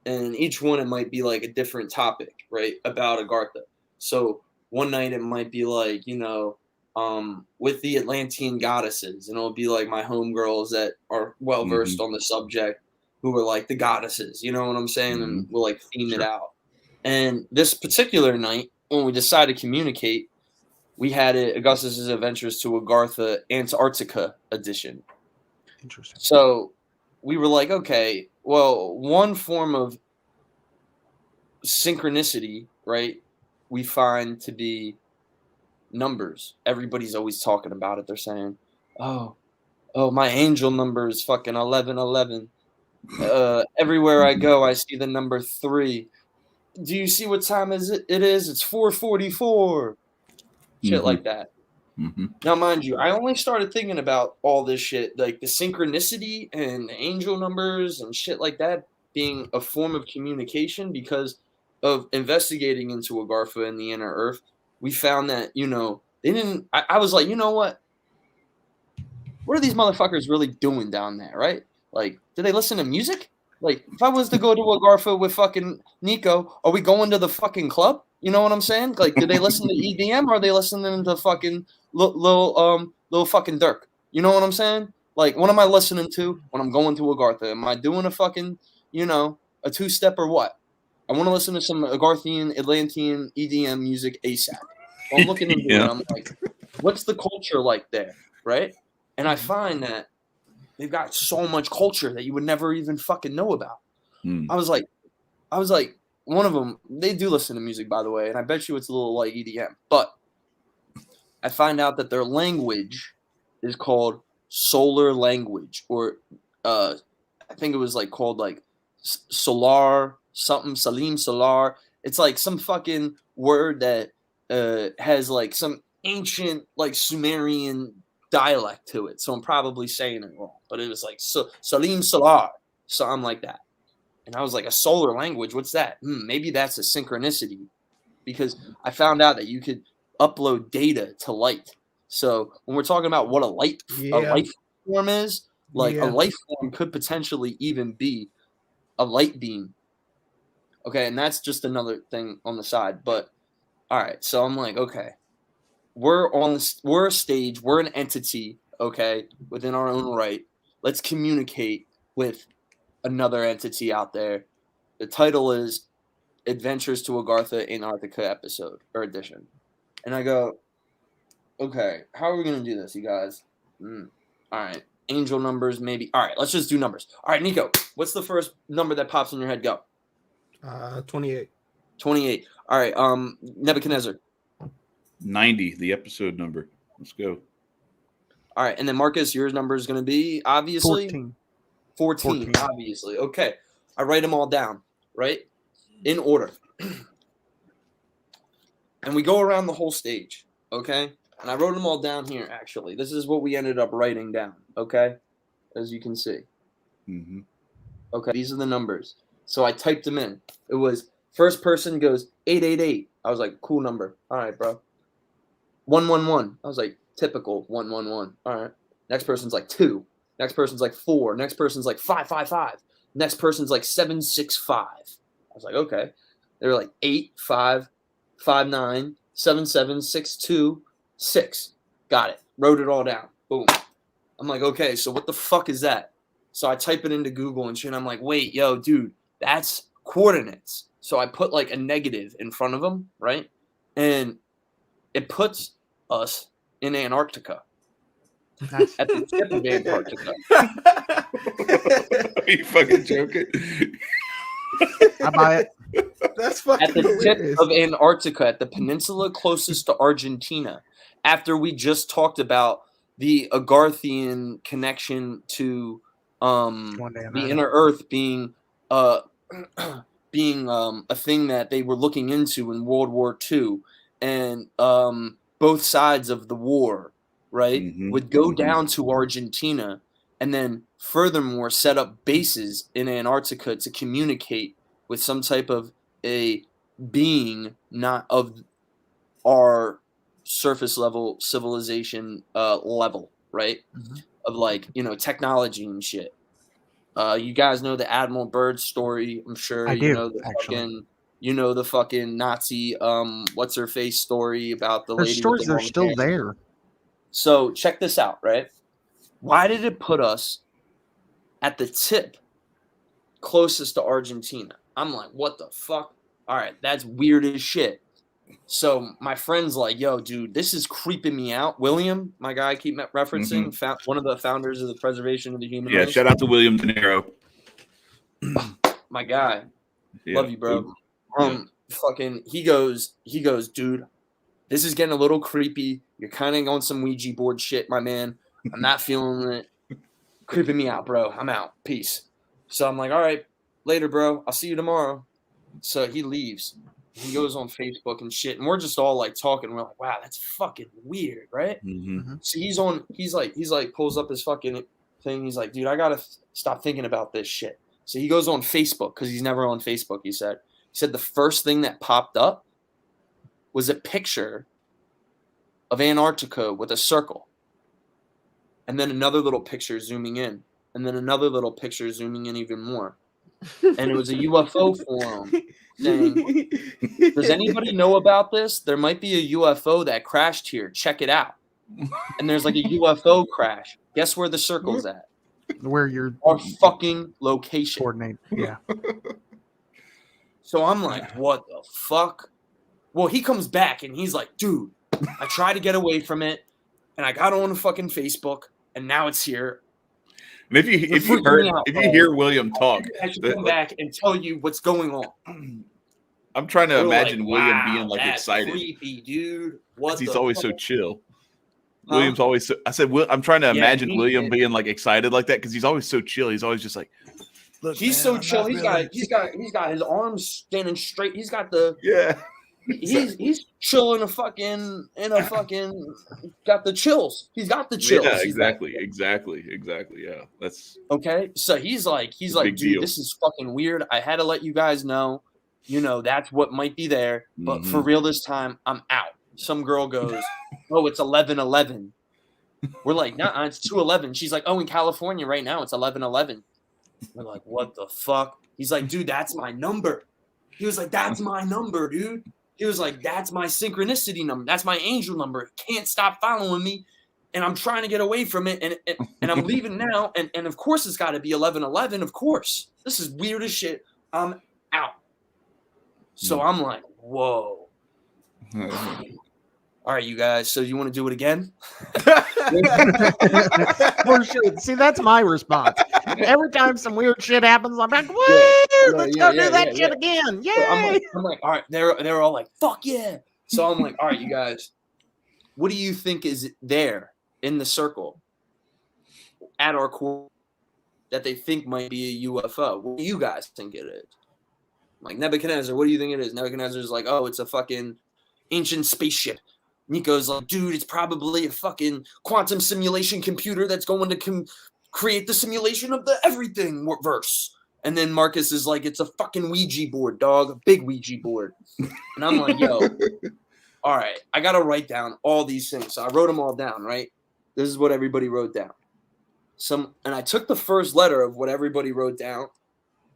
And each one, it might be like a different topic, right, about Agartha. So one night it might be like, with the Atlantean goddesses, and it'll be like my homegirls that are well versed on the subject, who are like the goddesses, you know what I'm saying? And we'll like theme it out. And this particular night, when we decided to communicate, we had it Augustus's Adventures to Agartha Antarctica edition. Interesting. So we were like, okay, well, one form of synchronicity, right, we find to be numbers. Everybody's always talking about it. They're saying, oh, my angel number is fucking 1111. Everywhere I go, I see the number 3. Do you see what time it is? It's 4:44. Shit like that. Mm-hmm. Now, mind you, I only started thinking about all this shit, like the synchronicity and the angel numbers and shit like that, being a form of communication, because of investigating into Agartha and the inner earth. We found that, they didn't. I was like, you know what? What are these motherfuckers really doing down there, right? Like, do they listen to music? Like, if I was to go to Agartha with fucking Nico, are we going to the fucking club? You know what I'm saying? Like, do they listen to EDM, or are they listening to fucking little fucking Dirk? You know what I'm saying? Like, what am I listening to when I'm going to Agartha? Am I doing a fucking, a 2-step or what? I want to listen to some Agarthian, Atlantean EDM music ASAP. So I'm looking into it. I'm like, what's the culture like there, right? And I find that they've got so much culture that you would never even fucking know about. I was like, one of them, they do listen to music, by the way, and I bet you it's a little like EDM. But I find out that their language is called solar language, or I think it was like called like solar something, Salim Solar. It's like some fucking word that has like some ancient like Sumerian dialect to it. So I'm probably saying it wrong, but it was like Salim Solar, something like that. And I was like, a solar language, what's that? Maybe that's a synchronicity, because I found out that you could upload data to light. So when we're talking about what a life form is, like a life form could potentially even be a light beam. Okay, and that's just another thing on the side. But all right, so I'm like, okay, we're a stage, we're an entity, okay, within our own right. Let's communicate with another entity out there. The title is Adventures to Agartha Antarctica episode or edition. And I go, okay, how are we going to do this, you guys? All right, angel numbers, maybe. All right, let's just do numbers. All right, Nico, what's the first number that pops in your head? Go. 28. 28. All right, Nebuchadnezzar. 90, the episode number. Let's go. All right, and then Marcus, yours number is going to be obviously 14. Obviously. Okay, I write them all down, right, in order, and we go around the whole stage. Okay, and I wrote them all down here. Actually, this is what we ended up writing down. Okay, as you can see. Mm-hmm. Okay, these are the numbers. So I typed them in. It was first person goes 888. I was like, cool number. All right, bro. 111. I was like, typical 111. All right. Next person's like 2. Next person's like 4. Next person's like 555. Next person's like 765. I was like, okay. They were like 8 5 5 9 7 7 6 2 6. Got it. Wrote it all down. Boom. I'm like, okay, so what the fuck is that? So I type it into Google and shit. And I'm like, wait, yo, dude, that's coordinates. So I put like a negative in front of them, right? And it puts us in Antarctica. At the tip of Antarctica. Are you fucking joking? I buy it. That's fucking At the hilarious. tip of Antarctica, at the peninsula closest to Argentina, after we just talked about the Agarthian connection to the inner Earth being a thing that they were looking into in World War II, and both sides of the war, right, would go down to Argentina and then furthermore set up bases in Antarctica to communicate with some type of a being not of our surface level civilization level, right? Of like, technology and shit. You guys know the Admiral Byrd story, I'm sure. I do, you know the actually. fucking Nazi what's her face story about the Those lady stories with the are long still hair. there. So check this out, right? Why did it put us at the tip closest to Argentina? I'm like, what the fuck? All right, that's weird as shit. So my friend's like, yo, dude, this is creeping me out. William, my guy I keep referencing, one of the founders of the Preservation of the Human Race. Shout out to William De Niro. My guy. Yeah. Love you, bro. Fucking he goes, dude, this is getting a little creepy. You're kind of on some Ouija board shit, my man. I'm not feeling it. Creeping me out, bro. I'm out. Peace. So I'm like, all right, later, bro. I'll see you tomorrow. So he leaves. He goes on Facebook and shit, and we're just all like talking. We're like, wow, that's fucking weird, right? So he's like pulls up his fucking thing. He's like, dude, I gotta stop thinking about this shit. So he goes on Facebook because he's never on Facebook. He said the first thing that popped up was a picture of Antarctica with a circle, and then another little picture zooming in, and then another little picture zooming in even more, and it was a UFO forum saying, does anybody know about this? There might be a UFO that crashed here. Check it out. And there's like a UFO crash. Guess where the circle's at? Where you're our fucking location. Coordinate. Yeah. So I'm like, what the fuck? Well, he comes back and he's like, dude, I tried to get away from it, and I got on fucking Facebook, and now it's here. And if you hear William talk, I should come back and tell you what's going on. I'm trying to imagine like, William wow, being like that's excited. Creepy, dude. What? He's always so chill. Huh? William's always so. I said, I'm trying to imagine William is. being like excited like that because he's always so chill. He's always just like, look, he's so chill. He's got his arms standing straight. He's got the He's chilling got the chills. He's got the chills. Yeah, exactly. Yeah, that's okay. So he's like, dude, deal. This is fucking weird. I had to let you guys know. That's what might be there. But for real this time, I'm out. Some girl goes, "Oh, it's 11:11." We're like, "Nah, it's 2:11." She's like, "Oh, in California right now, it's 11:11." We're like, "What the fuck?" He's like, "Dude, that's my number." He was like, "That's my number, dude." He was like, "That's my synchronicity number. That's my angel number. It can't stop following me, and I'm trying to get away from it, and I'm leaving now. And of course, it's got to be 11:11. Of course, this is weird as shit. I'm out." So I'm like, "Whoa." All right, you guys. So you want to do it again? For sure. See, that's my response. Every time some weird shit happens, I'm like, "Woo! Let's go do that shit again! Yay!" So I'm like, all right. They're all like, "Fuck yeah!" So I'm like, all right, you guys. What do you think is there in the circle at our core that they think might be a UFO? What do you guys think it is? I'm like, Nebuchadnezzar, what do you think it is? Nebuchadnezzar's like, "Oh, it's a fucking ancient spaceship." Nico's like, "Dude, it's probably a fucking quantum simulation computer that's going to create the simulation of the everything verse." And then Marcus is like, "It's a fucking Ouija board, dog, a big Ouija board." And I'm like, "Yo, all right, I got to write down all these things." So I wrote them all down, right? This is what everybody wrote down. And I took the first letter of what everybody wrote down.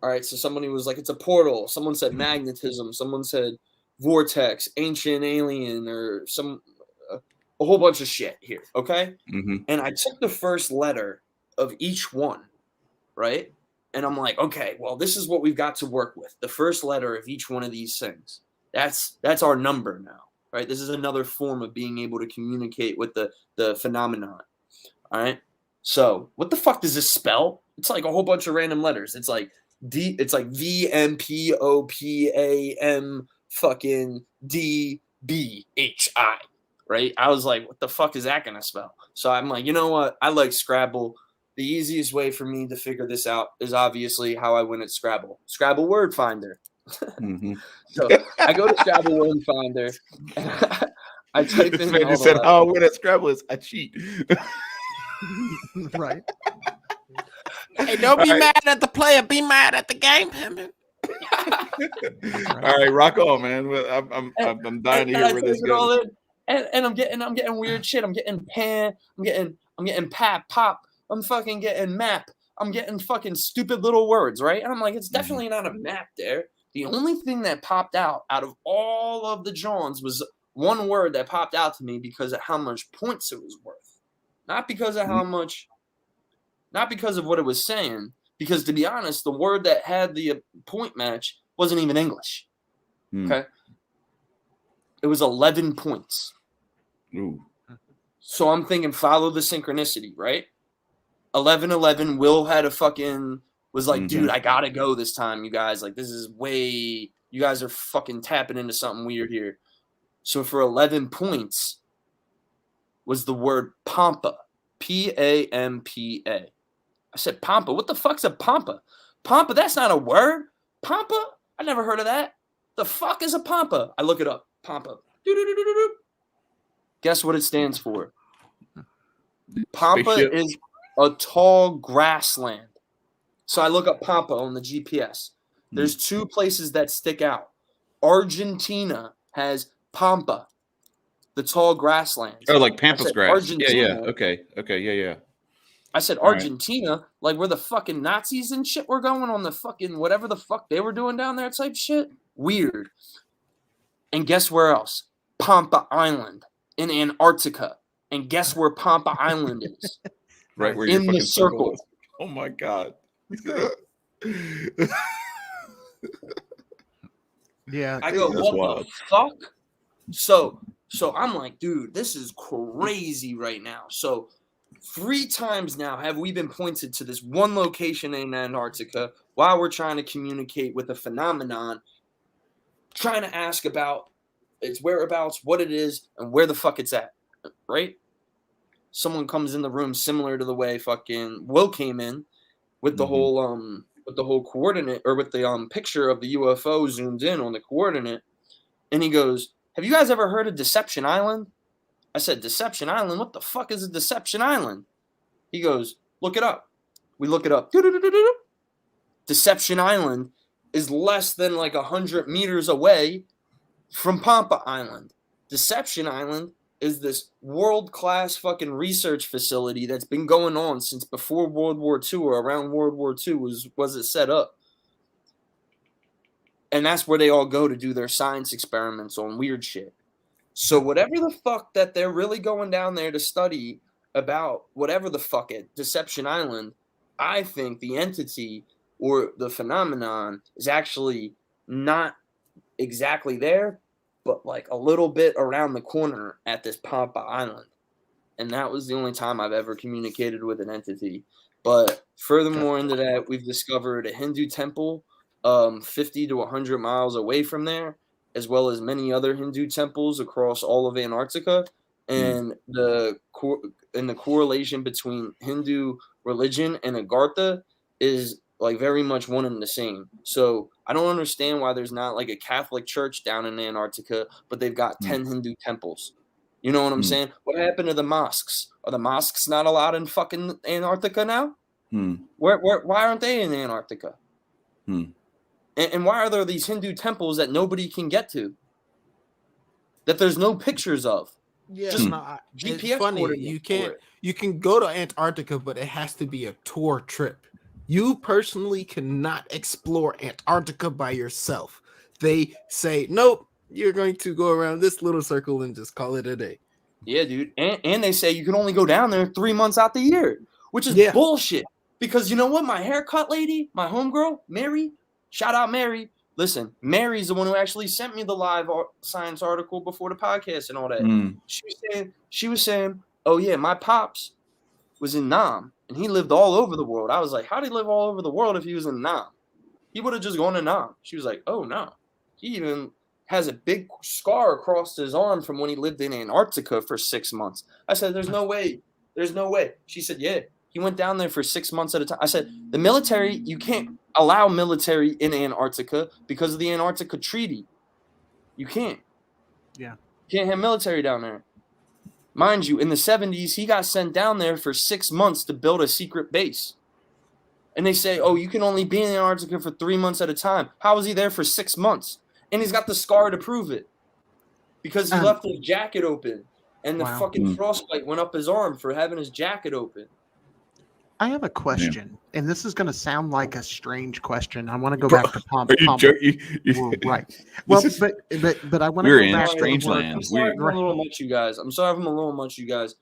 All right, so somebody was like, "It's a portal." Someone said magnetism. Someone said vortex, ancient alien, or a whole bunch of shit here, okay? Mm-hmm. And I took the first letter of each one, right? And I'm like, okay, well, this is what we've got to work with. The first letter of each one of these things. That's our number now, right? This is another form of being able to communicate with the phenomenon, all right? So what the fuck does this spell? It's like a whole bunch of random letters. It's like VMPOPAM fucking DBHI, right? I was like, what the fuck is that gonna spell? So I'm like, you know what? I like Scrabble. The easiest way for me to figure this out is obviously how I win at Scrabble. Scrabble Word Finder. Mm-hmm. So I go to Scrabble Word Finder. I type This in man all just the said, letters. "Oh, when at Scrabble is I cheat." Right. Hey, don't be All right. mad at the player. Be mad at the game, pimpin'. All right, rock on, man. Well, I'm dying to hear where this goes. And I'm getting weird shit. I'm getting pan. I'm getting pop. I'm fucking getting map. I'm getting fucking stupid little words, right? And I'm like, it's definitely not a map there. The only thing that popped out of all of the Johns was one word that popped out to me because of how much points it was worth, not because of how much, not because of what it was saying. Because to be honest, the word that had the point match wasn't even English. Okay, it was 11 points. Ooh. So I'm thinking, follow the synchronicity, right? 11:11. Will had a fucking was like, dude, I gotta go this time, you guys. Like, this is way. You guys are fucking tapping into something weird here. So for 11 points was the word pampa, Pampa. I said pampa. What the fuck's a pampa? Pampa, that's not a word. Pampa? I never heard of that. The fuck is a pampa? I look it up. Pampa. Doo-doo-doo-doo-doo. Guess what it stands for? Pampa Spaceship. is a tall grassland. So I look up Pampa on the GPS. There's two places that stick out. Argentina has Pampa, the tall grasslands. Oh, like Pampas grass. Argentina. Yeah. Okay. Yeah. I said Argentina, like where the fucking Nazis and shit were going on the fucking whatever the fuck they were doing down there type shit. Weird. And guess where else? Pampa Island in Antarctica. And guess where Pampa Island is? Right where in your the fucking circle. is. Oh my god. Yeah. I go, what the fuck? So I'm like, dude, this is crazy right now. So 3 times now have we been pointed to this one location in Antarctica while we're trying to communicate with a phenomenon, trying to ask about its whereabouts, what it is, and where the fuck it's at, right? Someone comes in the room similar to the way fucking Will came in with the whole coordinate, or with the picture of the UFO zoomed in on the coordinate, and he goes, "Have you guys ever heard of Deception Island?" I said, "Deception Island? What the fuck is a Deception Island?" He goes, "Look it up." We look it up. Deception Island is less than like 100 meters away from Pampa Island. Deception Island is this world-class fucking research facility that's been going on since before World War II or around World War II was it set up. And that's where they all go to do their science experiments on weird shit. So whatever the fuck that they're really going down there to study about, whatever the fuck at Deception Island, I think the entity or the phenomenon is actually not exactly there, but like a little bit around the corner at this Pampa Island. And that was the only time I've ever communicated with an entity. But furthermore into that, we've discovered a Hindu temple 50 to 100 miles away from there, as well as many other Hindu temples across all of Antarctica. And the correlation between Hindu religion and Agartha is like very much one and the same. So I don't understand why there's not like a Catholic church down in Antarctica, but they've got 10 Hindu temples. You know what I'm saying? What happened to the mosques? Are the mosques not allowed in fucking Antarctica now? Why aren't they in Antarctica? And why are there these Hindu temples that nobody can get to? That there's no pictures of? Yeah, Just it's GPS funny. coordinates. You can go to Antarctica, but it has to be a tour trip. You personally cannot explore Antarctica by yourself. They say, nope, you're going to go around this little circle and just call it a day. Yeah, dude. And they say you can only go down there 3 months out the year, which is bullshit. Because you know what? My haircut lady, my homegirl, Mary, shout out Mary. Listen, Mary's the one who actually sent me the live science article before the podcast and all that. She was saying, oh yeah, my pops was in Nam and he lived all over the world. I was like, how did he live all over the world if he was in Nam? He would have just gone to Nam. She was like, oh no. He even has a big scar across his arm from when he lived in Antarctica for 6 months. I said, there's no way. There's no way. She said, yeah. He went down there for 6 months at a time. I said, the military, you can't allow military in Antarctica because of the Antarctica Treaty. You can't. Yeah. You can't have military down there. Mind you, in the 70s, he got sent down there for 6 months to build a secret base. And they say, oh, you can only be in Antarctica for 3 months at a time. How was he there for 6 months? And he's got the scar to prove it. Because he left his jacket open. And the fucking frostbite went up his arm for having his jacket open. I have a question, and this is going to sound like a strange question. I want to go back to Pomp. Right. Well, but I want to go back to strange land. I'm sorry if I'm a little much, you guys.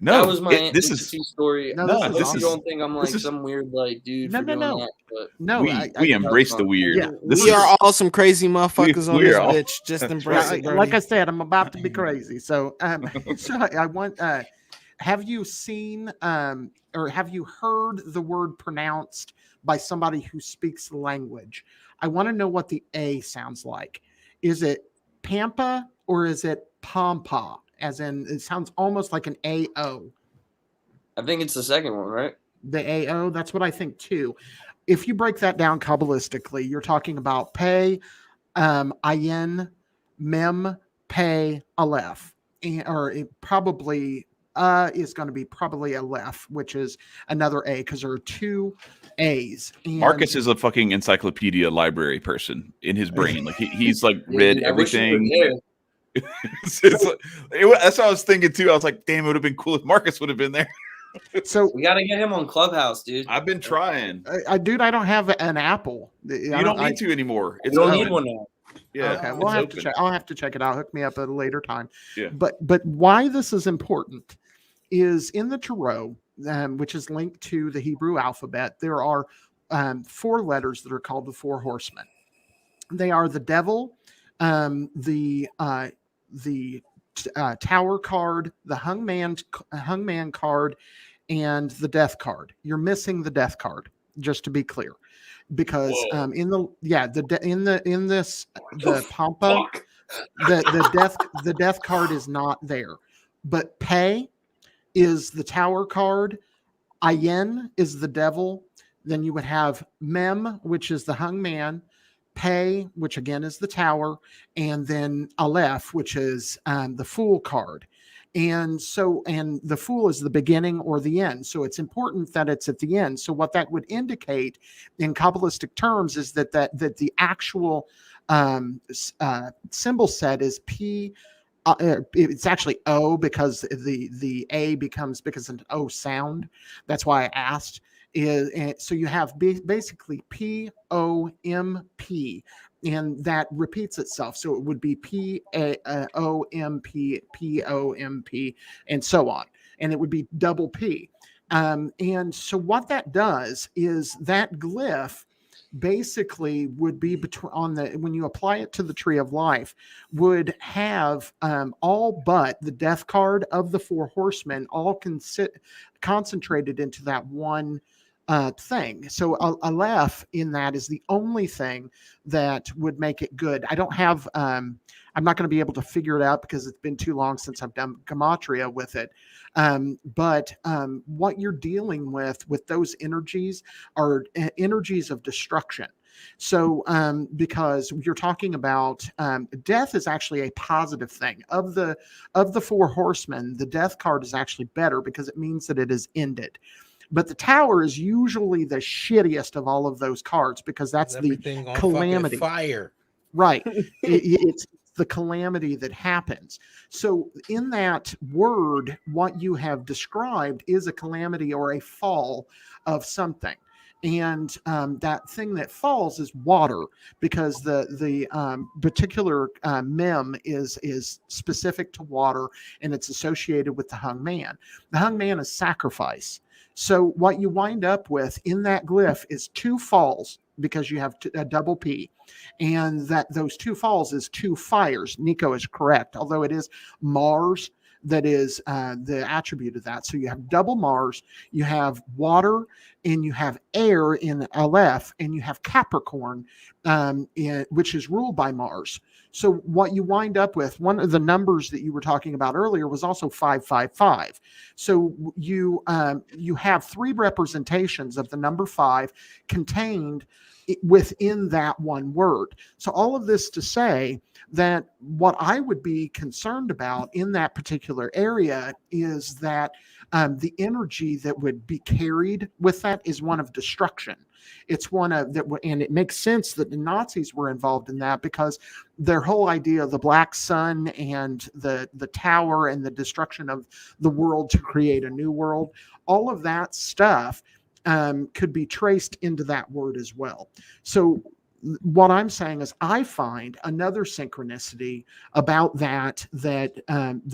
No, that was my this is story. No, you don't think I'm like some weird like dude for doing that, but no, we embrace the weird. Yeah, we are all some crazy motherfuckers on this bitch. Just embrace it, like I said, I'm about to be crazy. So, so I want. Have you seen or have you heard the word pronounced by somebody who speaks the language? I want to know what the A sounds like. Is it Pampa or is it Pampa? As in, it sounds almost like an AO. I think it's the second one, right? The AO, that's what I think too. If you break that down Kabbalistically, you're talking about Pei, Ayin, Mem, Pei, Aleph. Or it probably is going to be probably Aleph, which is another A because there are two A's. And Marcus is a fucking encyclopedia library person in his brain. Like he's like read everything. That's what I was thinking too. I was like, damn, it would have been cool if Marcus would have been there. So we got to get him on Clubhouse, dude. I've been trying. Dude, I don't have an Apple. You don't need to anymore. You don't need one now. Yeah. Okay. We'll have to check. I'll have to check it out. Hook me up at a later time. Yeah. But why this is important is in the Tarot, which is linked to the Hebrew alphabet, there are 4 letters that are called the 4 horsemen. They are the devil, the tower card, the hangman card, and the death card. You're missing the death card, just to be clear, because the Pampa, the death card is not there, but Pei is the tower card, Ayin is the devil, then you would have Mem, which is the hangman, Pei, which again is the tower, and then Aleph, which is the Fool card. And the Fool is the beginning or the end. So it's important that it's at the end. So what that would indicate in Kabbalistic terms is that the actual symbol set is P, it's actually O because the A becomes because an O sound. That's why I asked. So you have basically POMP, and that repeats itself. So it would be POMP, POMP, and so on, and it would be double P. And so what that does is that glyph basically would be between when you apply it to the tree of life, would have all but the death card of the four horsemen all concentrated into that one thing. So Aleph in that is the only thing that would make it good. I don't have I'm not going to be able to figure it out because it's been too long since I've done gematria with it. But what you're dealing with those energies are energies of destruction. So because you're talking about death is actually a positive thing. Of the four horsemen, the death card is actually better because it means that it is ended. But the tower is usually the shittiest of all of those cards because that's the calamity. Fire. Right. It's the calamity that happens. So in that word, what you have described is a calamity or a fall of something. And that thing that falls is water, because the particular mem is specific to water, and it's associated with the hung man. The hung man is sacrifice. So what you wind up with in that glyph is two falls, because you have a double P, and that those two falls is two fires. Nico is correct, although it is Mars that is the attribute of that. So you have double Mars, you have water, and you have air in Aleph, and you have Capricorn, which is ruled by Mars. So what you wind up with, one of the numbers that you were talking about earlier was also 555. So you have three representations of the number 5 contained within that one word. So all of this to say that what I would be concerned about in that particular area is that the energy that would be carried with that is one of destruction. It's one of that, and it makes sense that the Nazis were involved in that, because their whole idea of the black sun and the tower and the destruction of the world to create a new world, all of that stuff could be traced into that word as well. So what I'm saying is I find another synchronicity about that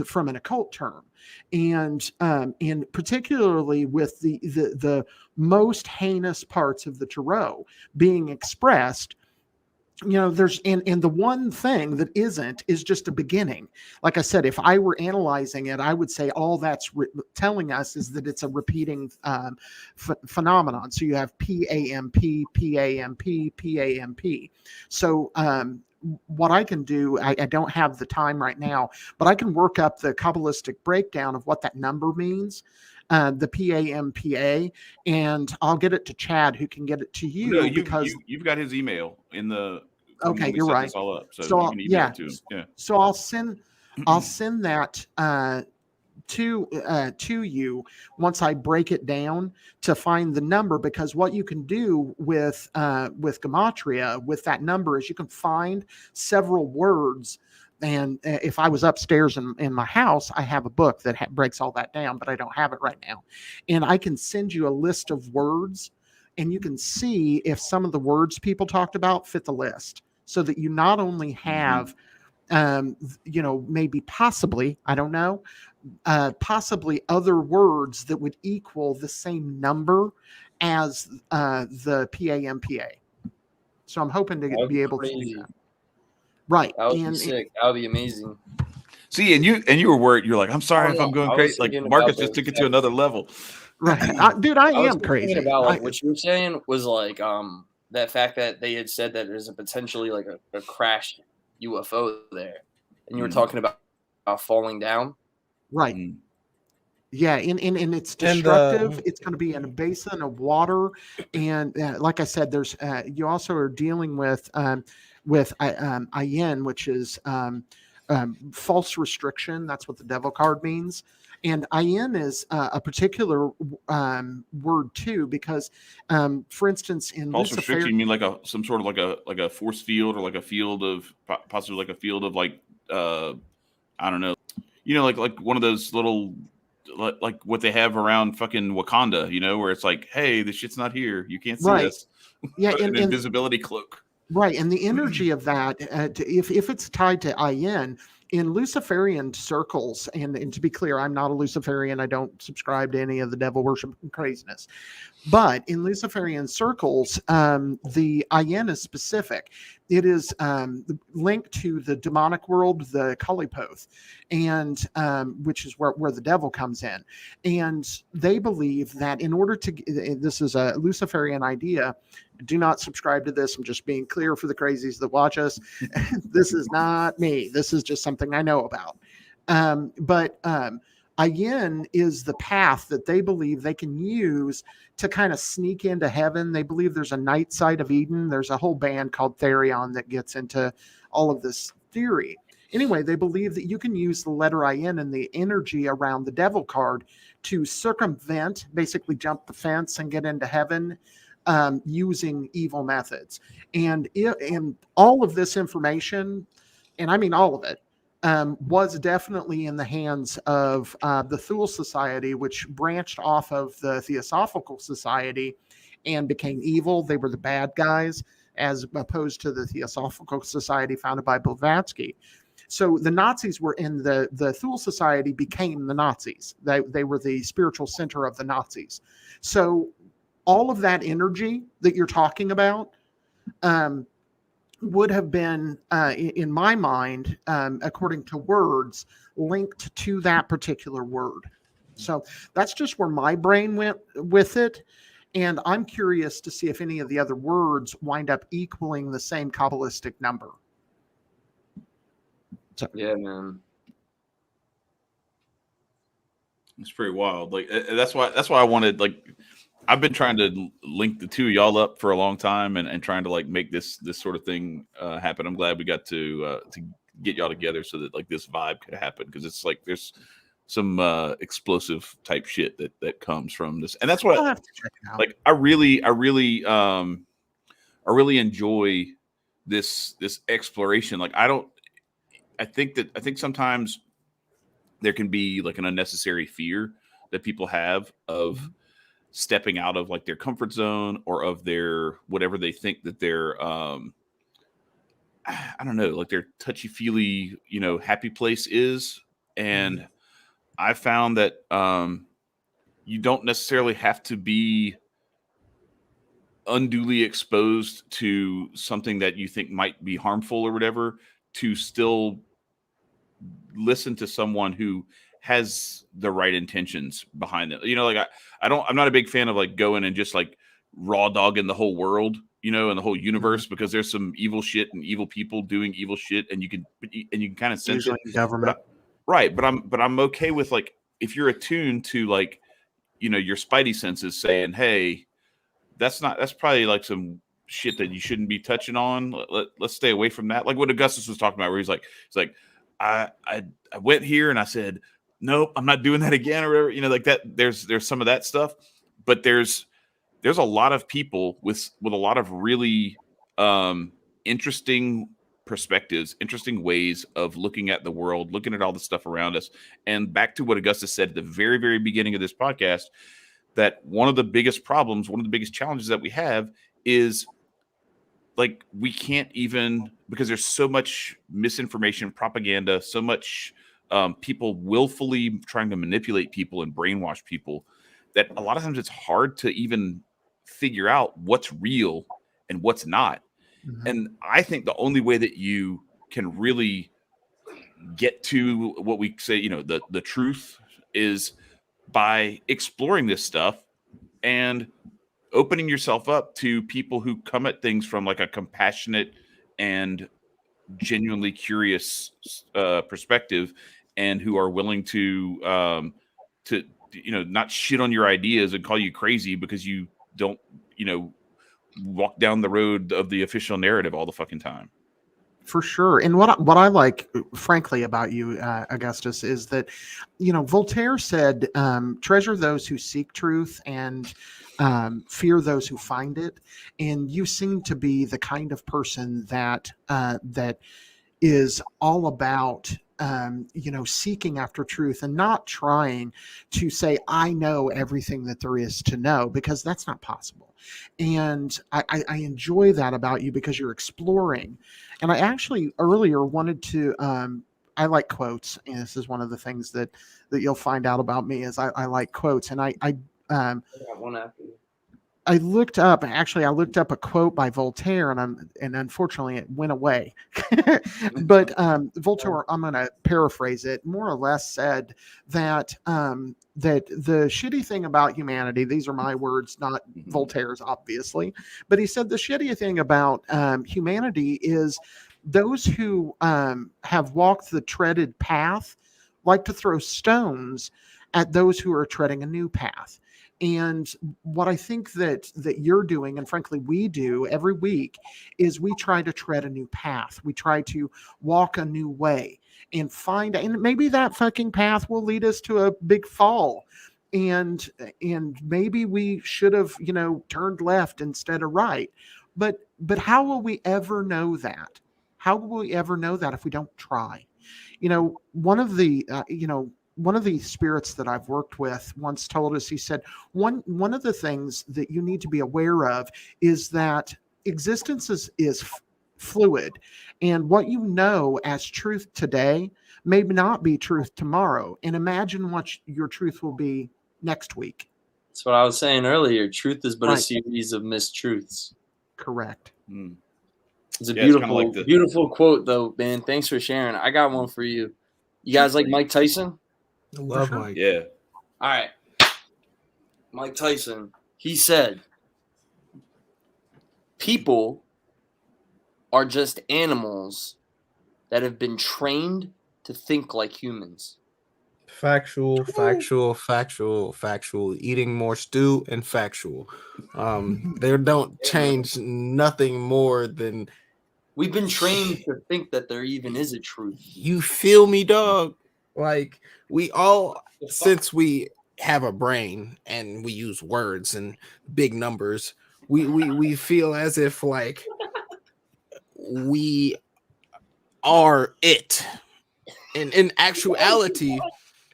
from an occult term, and particularly with the most heinous parts of the tarot being expressed. There's and the one thing that isn't is just a beginning. Like I said, if I were analyzing it, I would say all that's telling us is that it's a repeating phenomenon. So you have PAMP, PAMP, PAMP. So what I can do, I don't have the time right now, but I can work up the Kabbalistic breakdown of what that number means. The PAMPA, and I'll get it to Chad, who can get it to you, because you've got his email in the. Okay, you're right. All up, so you can email it to him. Yeah. So I'll send that to you once I break it down to find the number, because what you can do with gematria with that number is you can find several words. And if I was upstairs in my house, I have a book that breaks all that down, but I don't have it right now. And I can send you a list of words, and you can see if some of the words people talked about fit the list, so that you not only have, maybe possibly, I don't know, possibly other words that would equal the same number as the PAMPA. So I'm hoping to be able to do that. Right. That would be sick. That would be amazing. See, and you were worried. You're like, I'm sorry if I'm going crazy. Like Marcus just took it to another level. Right. Dude, I am crazy. About what you were saying was like that fact that they had said that there's a potentially like a crashed UFO there, and you were talking about falling down. Right. Mm. Yeah, and it's destructive. It's going to be in a basin of water, and like I said, there's you also are dealing with Ayin, which is false restriction. That's what the devil card means. And Ayin is a particular word too, because, for instance, in false restriction, you mean like some sort of like a force field, or like a field of possibly like a field of like I don't know, like one of those little, like what they have around fucking Wakanda, where it's like, hey, this shit's not here, you can't see Right. us. Yeah, An invisibility cloak. Right, and the energy of that, if it's tied to in Luciferian circles, and to be clear, I'm not a Luciferian. I don't subscribe to any of the devil worship craziness. But in Luciferian circles, the Ayin is specific. It is linked to the demonic world, the Kalipoth, and which is where the devil comes in. And they believe that in order to, this is a Luciferian idea. Do not subscribe to this. I'm just being clear for the crazies that watch us. This is not me. This is just something I know about. But Ayin is the path that they believe they can use to kind of sneak into heaven. They believe there's a night side of Eden. There's a whole band called Therion that gets into all of this theory. Anyway, they believe that you can use the letter Ayin and the energy around the devil card to circumvent, basically jump the fence and get into heaven using evil methods. And all of this information, and I mean all of it, was definitely in the hands of the Thule Society, which branched off of the Theosophical Society and became evil. They were the bad guys, as opposed to the Theosophical Society founded by Blavatsky. So the Nazis were in the Thule Society became the Nazis. They were the spiritual center of the Nazis. So all of that energy that you're talking about would have been, in my mind, according to words, linked to that particular word. So that's just where my brain went with it. And I'm curious to see if any of the other words wind up equaling the same Kabbalistic number. So, yeah, man. It's pretty wild. Like that's why I wanted, like, I've been trying to link the two of y'all up for a long time and trying to like make this sort of thing happen. I'm glad we got to get y'all together so that like this vibe could happen, because it's like there's some explosive type shit that comes from this, and that's what I'll have to check it out. like I really enjoy this exploration. Like I think sometimes there can be like an unnecessary fear that people have of stepping out of like their comfort zone or of their whatever they think that their I don't know, like their touchy-feely, happy place is. And I found that you don't necessarily have to be unduly exposed to something that you think might be harmful or whatever to still listen to someone who has the right intentions behind it. Like I'm not a big fan of like going and just like raw dogging the whole world, and the whole universe, because there's some evil shit and evil people doing evil shit, and you can kind of sense Usually it. government. Right. But I'm okay with like, if you're attuned to like, your spidey senses saying, hey, that's probably like some shit that you shouldn't be touching on. Let's stay away from that. Like what Augustus was talking about, where he's like, I went here and I said, nope, I'm not doing that again, or whatever, like that. There's some of that stuff, but there's a lot of people with a lot of really interesting perspectives, interesting ways of looking at the world, looking at all the stuff around us. And back to what Augustus said at the very, very beginning of this podcast, that one of the biggest problems, one of the biggest challenges that we have is like, we can't even, because there's so much misinformation, propaganda, so much people willfully trying to manipulate people and brainwash people, that a lot of times it's hard to even figure out what's real and what's not. Mm-hmm. And I think the only way that you can really get to what we say, the truth, is by exploring this stuff and opening yourself up to people who come at things from like a compassionate and genuinely curious perspective, and who are willing to not shit on your ideas and call you crazy because you don't walk down the road of the official narrative all the fucking time. For sure. And what I like, frankly, about you, Augustus, is that, Voltaire said, treasure those who seek truth and fear those who find it. And you seem to be the kind of person that is all about seeking after truth and not trying to say, I know everything that there is to know, because that's not possible. And I enjoy that about you, because you're exploring. And I actually earlier wanted to, I like quotes. And this is one of the things that you'll find out about me, is I like quotes. And I got one after you. I looked up a quote by Voltaire, and unfortunately it went away. But Voltaire, I'm going to paraphrase it, more or less said that that the shitty thing about humanity, these are my words, not Voltaire's, obviously, but he said the shitty thing about humanity is those who have walked the treaded path like to throw stones at those who are treading a new path. And what I think that you're doing, and frankly we do every week, is we try to tread a new path. We try to walk a new way and and maybe that fucking path will lead us to a big fall. And maybe we should have, turned left instead of right. But how will we ever know that? How will we ever know that if we don't try? One of the spirits that I've worked with once told us, he said, one of the things that you need to be aware of is that existence is fluid. And what you know as truth today may not be truth tomorrow. And imagine what your truth will be next week. That's what I was saying earlier. Truth is but a Right. series of mistruths. Correct. It's a Yeah, it's kinda beautiful, like the- beautiful quote, though, man. Thanks for sharing. I got one for you. You guys like Mike Tyson? I love sure. Mike. Yeah. All right. Mike Tyson, he said, people are just animals that have been trained to think like humans. Factual. Eating more stew and factual. They don't change nothing more than We've been trained to think that there even is a truth. you feel me, dog. Like we all, since we have a brain and we use words and big numbers, we feel as if like we are it. And in actuality,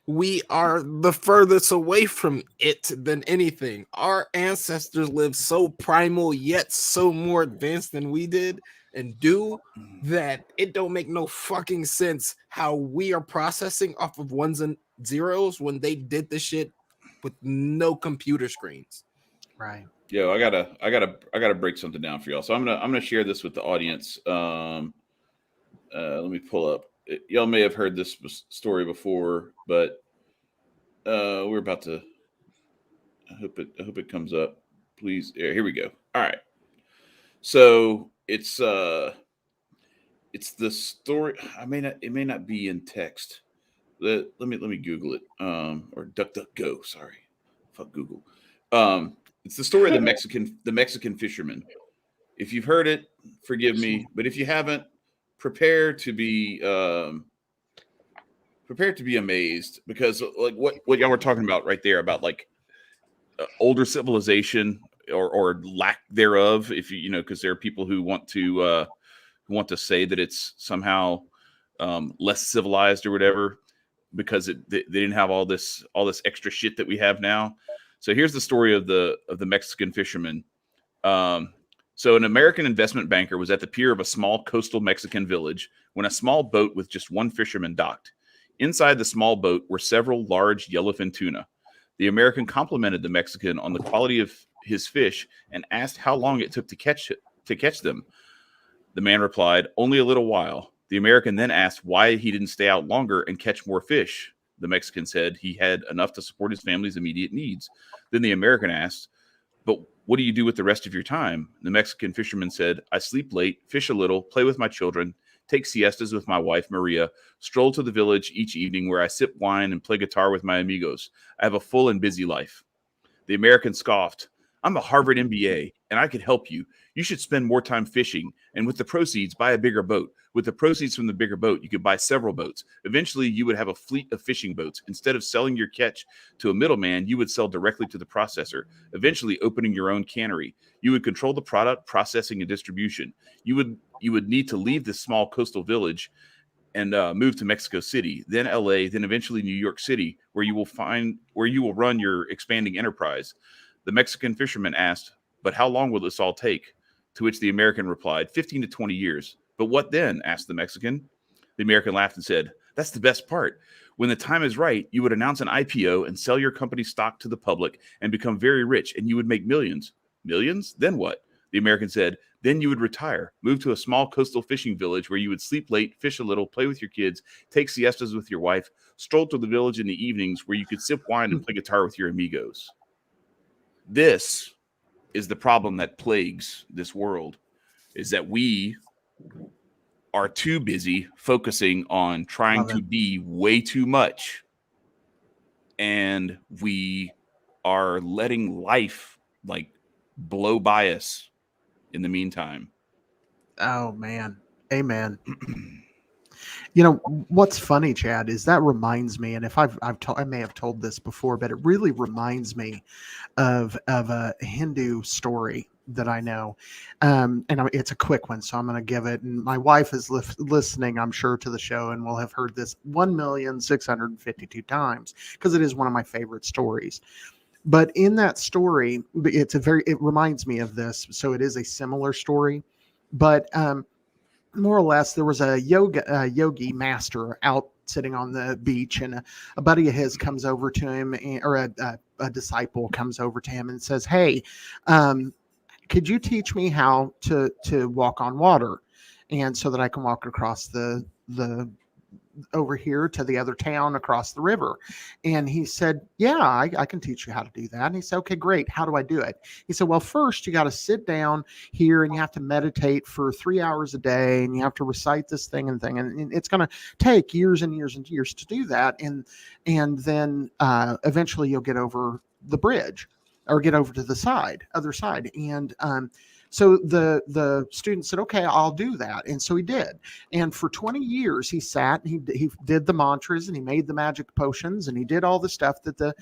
we are the furthest away from it than anything. Our ancestors lived so primal yet so more advanced than we did and do that it don't make no fucking sense how we are processing off of ones and zeros when they did the shit with no computer screens. Right. Yo, I gotta break something down for y'all. So I'm gonna share this with the audience. Let me pull up. Y'all may have heard this story before, but we're about to. I hope it comes up. Please, here we go. All right. So it's the story. It may not be in text. Let me Google it. Or DuckDuckGo. Sorry, fuck Google. It's the story of the Mexican fisherman. If you've heard it, forgive me, but if you haven't, prepare to be amazed, because like what y'all were talking about right there about like older civilization or lack thereof, if because there are people who want to say that it's somehow less civilized or whatever because they didn't have all this extra shit that we have now. So here's the story of the Mexican fisherman. So an American investment banker was at the pier of a small coastal Mexican village when a small boat with just one fisherman docked. Inside the small boat were several large yellowfin tuna. The American complimented the Mexican on the quality of his fish and asked how long it took to catch them. The man replied, "Only a little while." The American then asked why he didn't stay out longer and catch more fish. The Mexican said he had enough to support his family's immediate needs. Then the American asked, "But what do you do with the rest of your time?" The Mexican fisherman said, "I sleep late, fish a little, play with my children, take siestas with my wife, Maria, stroll to the village each evening where I sip wine and play guitar with my amigos. I have a full and busy life." The American scoffed, "I'm a Harvard MBA, and I could help you. You should spend more time fishing, and with the proceeds, buy a bigger boat. With the proceeds from the bigger boat, you could buy several boats. Eventually, you would have a fleet of fishing boats. Instead of selling your catch to a middleman, you would sell directly to the processor, eventually opening your own cannery. You would control the product, processing, and distribution. You would need to leave this small coastal village and move to Mexico City, then LA, then eventually New York City, where you will run your expanding enterprise. The Mexican fisherman asked, but how long will this all take? To which the American replied, 15 to 20 years. But what then? Asked the Mexican. The American laughed and said, that's the best part. When the time is right, you would announce an IPO and sell your company stock to the public and become very rich, and you would make millions. Millions? Then what? The American said, then you would retire, move to a small coastal fishing village where you would sleep late, fish a little, play with your kids, take siestas with your wife, stroll to the village in the evenings where you could sip wine and play guitar with your amigos. This is the problem that plagues this world, is that we are too busy focusing on trying to be way too much. And we are letting life like blow by us in the meantime. Oh man. Amen. You know, what's funny, Chad, is that reminds me, and if I may have told this before, but it really reminds me of a Hindu story that I know. And it's a quick one, so I'm going to give it. And my wife is listening, I'm sure, to the show and will have heard this 1,652 times because it is one of my favorite stories. But in that story, it reminds me of this. So it is a similar story, but more or less, there was a yogi master out sitting on the beach, and a buddy of his comes over to him, or a disciple comes over to him and says, hey, could you teach me how to walk on water, and so that I can walk across the over here to the other town across the river? And he said, yeah, I can teach you how to do that. And he said, okay, great. How do I do it? He said, well, first you got to sit down here and you have to meditate for 3 hours a day, and you have to recite this thing and it's going to take years and years and years to do that. And then eventually you'll get over the bridge or get over to the other side. And so the student said, okay, I'll do that. And so he did. And for 20 years, he sat and he did the mantras and he made the magic potions and he did all the stuff that the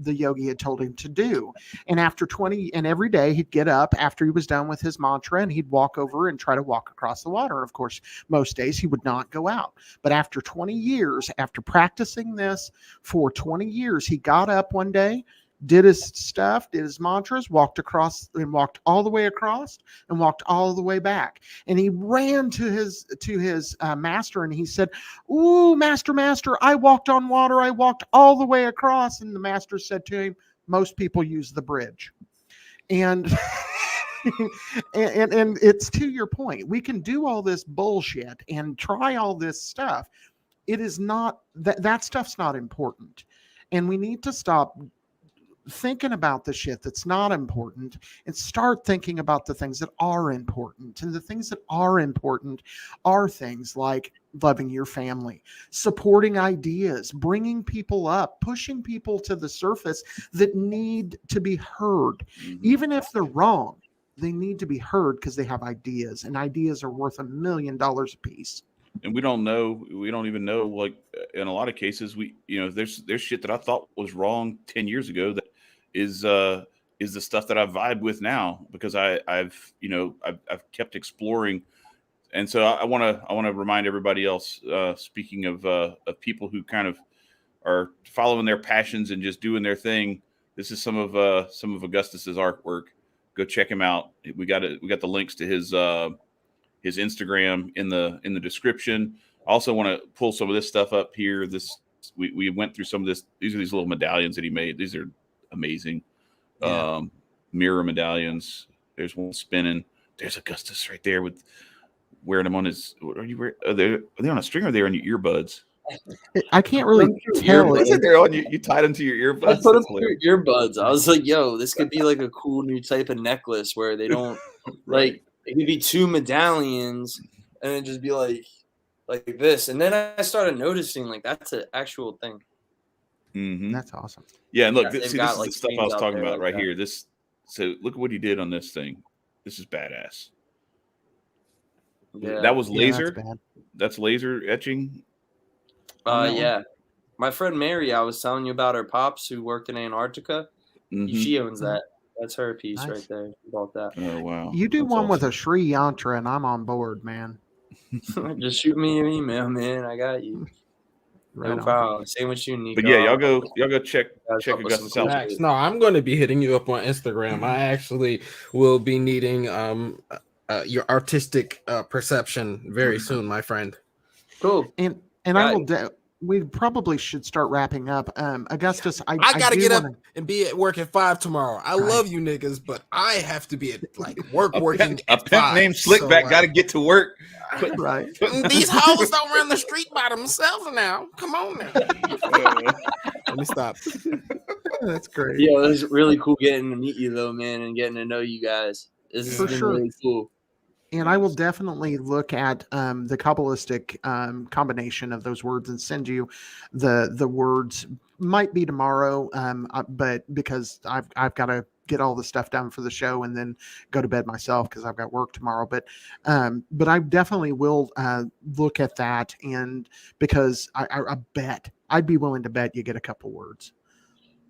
yogi had told him to do. And after 20, and every day he'd get up after he was done with his mantra and he'd walk over and try to walk across the water. And of course, most days he would not go out. But after 20 years, after practicing this for 20 years, he got up one day, did his stuff, did his mantras, walked all the way across and walked all the way back. And he ran to his master and he said, ooh, master, I walked on water. I walked all the way across. And the master said to him, most people use the bridge. And and it's to your point. We can do all this bullshit and try all this stuff. It is not that stuff's not important. And we need to stop thinking about the shit that's not important and start thinking about the things that are important. And the things that are important are things like loving your family, supporting ideas, bringing people up, pushing people to the surface that need to be heard. Even if they're wrong, they need to be heard because they have ideas, and ideas are worth $1 million a piece. And we don't even know, like in a lot of cases, there's shit that I thought was wrong 10 years ago that is the stuff that I vibe with now, because I've kept exploring. And so I want to remind everybody else, speaking of people who kind of are following their passions and just doing their thing. This is some of Augustus's artwork. Go check him out. We got the links to his Instagram in the description. I also want to pull some of this stuff up here. We went through some of this. These are these little medallions that he made. These are amazing. Yeah. Mirror medallions. There's one spinning. There's Augustus right there with wearing them on his. What are you wearing? Are they on a string or are they on your earbuds? I can't really tell. They're on you. You tied them to your earbuds. I put them to your earbuds. I was like, yo, this could be like a cool new type of necklace where they don't like. It could be two medallions and it just be like this. And then I started noticing like that's an actual thing. Mm-hmm. That's awesome. Yeah, and look, this is the stuff I was talking about right here. So look at what he did on this thing. This is badass. Yeah. That was laser. That's laser etching. Yeah. My friend Mary, I was telling you about her pops who worked in Antarctica. Mm-hmm. She owns that. That's her piece right there. She bought that. Oh wow. You do one with a Sri Yantra and I'm on board, man. Just shoot me an email, man. I got you. Right No on. problem. Same with you, Nico. But yeah, y'all go check Guys, help us Augustus some out. cool Max, shit. no, I'm going to be hitting you up on Instagram. I actually will be needing your artistic perception very soon, my friend. Cool. And I will. We probably should start wrapping up. Augustus, I I gotta do get up wanna- and be at work at 5 tomorrow. I Right. love you niggas, but I have to be at like work A working pimp at 5. named Slickback got to get to work. Right. These hoes don't run the street by themselves now. Come on now. Let me stop. That's great. Yeah, it was really cool getting to meet you though, man, and getting to know you guys. This has For been sure. really cool. And I will definitely look at the Kabbalistic combination of those words and send you the words. Might be tomorrow, but because I've got to get all the stuff done for the show and then go to bed myself because I've got work tomorrow. But I definitely will look at that, and because I bet I'd be willing to bet you get a couple words.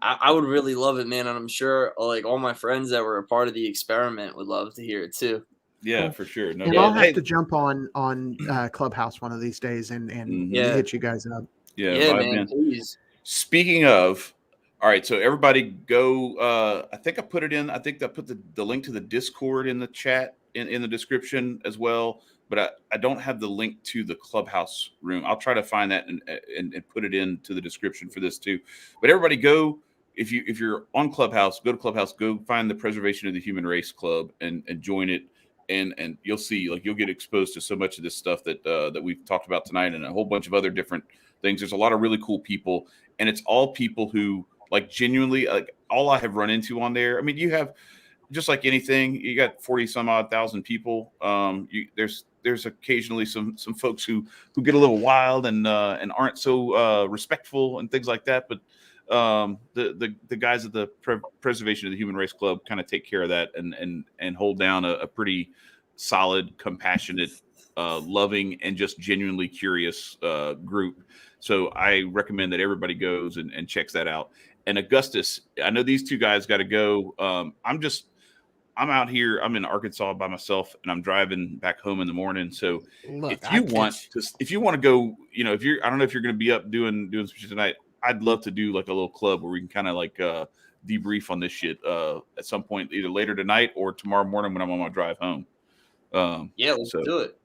I would really love it, man, and I'm sure like all my friends that were a part of the experiment would love to hear it too. Yeah, Cool. for sure. No, And Yeah, I'll have hey, to jump on Clubhouse one of these days and Yeah. hit you guys up. yeah, Yeah, vibe, man, please. Speaking of, all right, so everybody go. I think I put it in. I think I put the link to the Discord in the chat in the description as well. But I don't have the link to the Clubhouse room. I'll try to find that and put it into the description for this too. But everybody go. If you're on Clubhouse, go to Clubhouse. Go find the Preservation of the Human Race Club and join it. And you'll see, like, you'll get exposed to so much of this stuff that we've talked about tonight, and a whole bunch of other different things. There's a lot of really cool people, and it's all people who like genuinely, like, all I have run into on there. I mean, you have, just like anything, you got 40 some odd thousand people. There's occasionally some folks who get a little wild and aren't so respectful and things like that. But the guys at the Preservation of the Human Race Club kind of take care of that and hold down a pretty solid, compassionate, loving, and just genuinely curious group. So I recommend that everybody goes and checks that out. And Augustus, I know these two guys got to go. I'm out here. I'm in Arkansas by myself, and I'm driving back home in the morning. So Look, if you want to go, I don't know if you're going to be up doing some shit tonight. I'd love to do like a little club where we can kind of like debrief on this shit at some point, either later tonight or tomorrow morning when I'm on my drive home. Yeah, let's do it.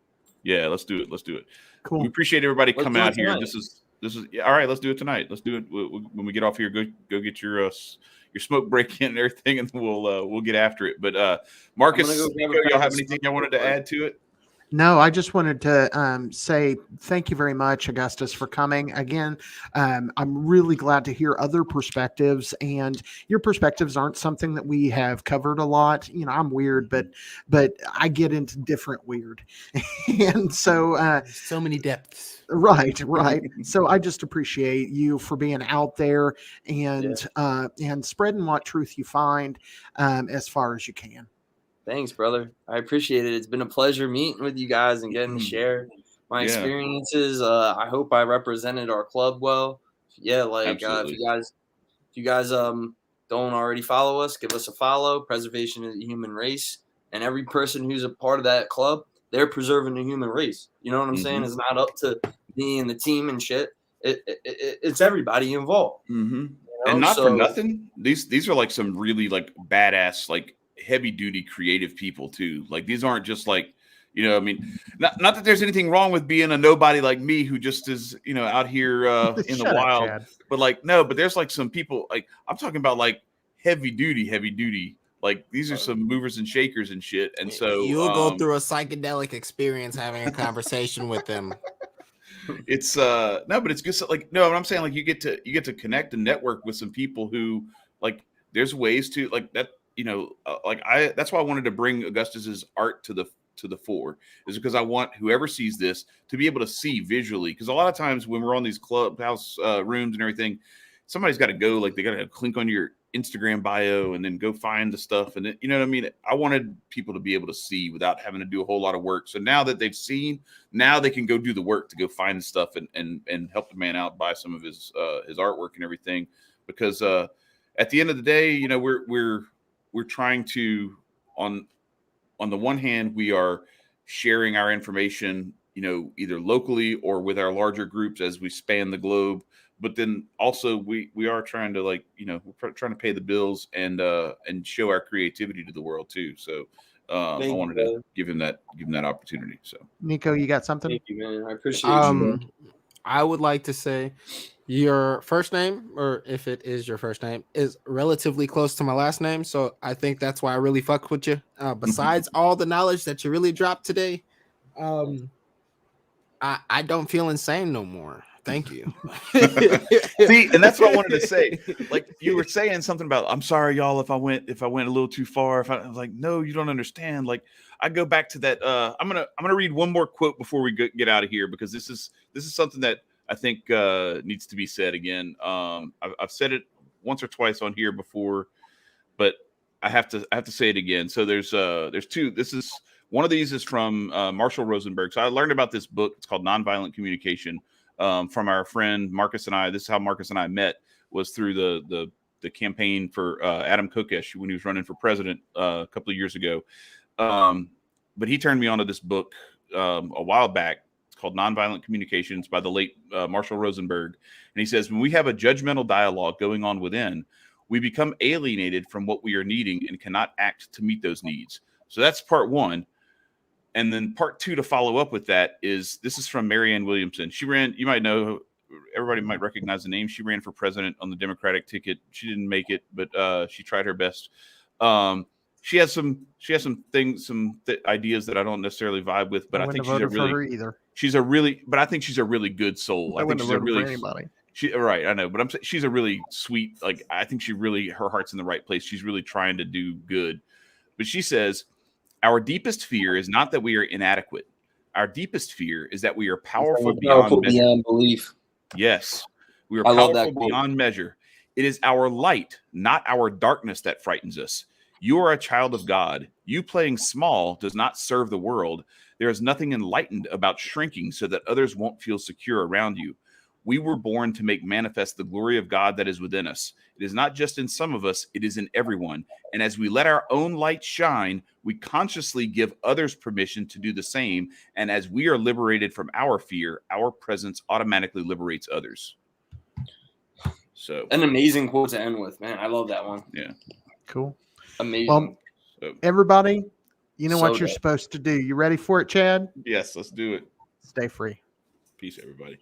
Yeah, let's do it. Let's do it. Cool. We appreciate everybody Let's coming do it out here. tonight. This is yeah, all right. Let's do it tonight. Let's do it when we get off here. Go get your smoke break in and everything, and we'll get after it. But Marcus, I'm gonna go grab a Nico, y'all pack have of anything smoke y'all wanted to real quick. add to it? No, I just wanted to say thank you very much, Augustus, for coming. Again, I'm really glad to hear other perspectives, and your perspectives aren't something that we have covered a lot. I'm weird, but I get into different weird. And so so many depths. right. So I just appreciate you for being out there and spreading what truth you find as far as you can. Thanks, brother. I appreciate it. It's been a pleasure meeting with you guys and getting to share my experiences. I hope I represented our club well. Yeah, like if you guys don't already follow us, give us a follow. Preservation of the Human Race, and every person who's a part of that club, they're preserving the human race. You know what I'm saying? It's not up to me and the team and shit. It's everybody involved. And not for nothing, these are like some really like badass, like heavy duty creative people too. Like, these aren't just like, I mean, not that there's anything wrong with being a nobody like me who just is, out here in the wild, Chad. but like, no, but there's like some people, like, I'm talking about like heavy duty. Like, these are some movers and shakers and shit. And so You'll go through a psychedelic experience having a conversation with them. It's no, but it's good. Like, no, what I'm saying, like, you get to connect and network with some people who, like, there's ways to like that, that's why I wanted to bring Augustus's art to the fore, is because I want whoever sees this to be able to see visually. Because a lot of times when we're on these Clubhouse rooms and everything, somebody's got to go, like, they got to click on your Instagram bio and then go find the stuff. And you know what I mean? I wanted people to be able to see without having to do a whole lot of work. So now that they've seen, now they can go do the work to go find the stuff and help the man out, buy some of his artwork and everything. Because at the end of the day, we're trying to, on the one hand, we are sharing our information either locally or with our larger groups as we span the globe. But then also we are trying to we're trying to pay the bills and show our creativity to the world too. So I wanted to give him that opportunity. So Nico, you got something? Thank you, man. I appreciate you. I would like to say your first name, or if it is your first name, is relatively close to my last name. So I think that's why I really fuck with you. Besides all the knowledge that you really dropped today, I don't feel insane no more. Thank you. See, and that's what I wanted to say. Like you were saying something about, I'm sorry, y'all, if I went a little too far. I was like, no, you don't understand. Like I go back to that. I'm gonna read one more quote before we get out of here, because this is something that I think needs to be said again. I've said it once or twice on here before, but I have to say it again. So there's two. This is one of these is from Marshall Rosenberg. So I learned about this book. It's called Nonviolent Communication. From our friend Marcus and I. This is how Marcus and I met, was through the campaign for Adam Kokesh when he was running for president a couple of years ago. But he turned me on to this book a while back. It's called Nonviolent Communications by the late Marshall Rosenberg. And he says, when we have a judgmental dialogue going on within, we become alienated from what we are needing and cannot act to meet those needs. So that's part one. And then part two to follow up with that is, this is from Marianne Williamson. She ran, you might know, everybody might recognize the name. She ran for president on the Democratic ticket. She didn't make it, but she tried her best. She has some ideas that I don't necessarily vibe with, but I think she's a really good soul. I think she's a really, right. I know, but she's a really sweet, like, I think her heart's in the right place. She's really trying to do good. But she says, our deepest fear is not that we are inadequate. Our deepest fear is that we are powerful beyond belief. Yes, we are powerful beyond measure. It is our light, not our darkness, that frightens us. You are a child of God. You playing small does not serve the world. There is nothing enlightened about shrinking so that others won't feel secure around you. We were born to make manifest the glory of God that is within us. It is not just in some of us, it is in everyone. And as we let our own light shine, we consciously give others permission to do the same. And as we are liberated from our fear, our presence automatically liberates others. So an amazing quote to end with, man. I love that one. Yeah. Cool. Amazing. Everybody, you know what you're supposed to do. You ready for it, Chad? Yes, let's do it. Stay free. Peace, everybody.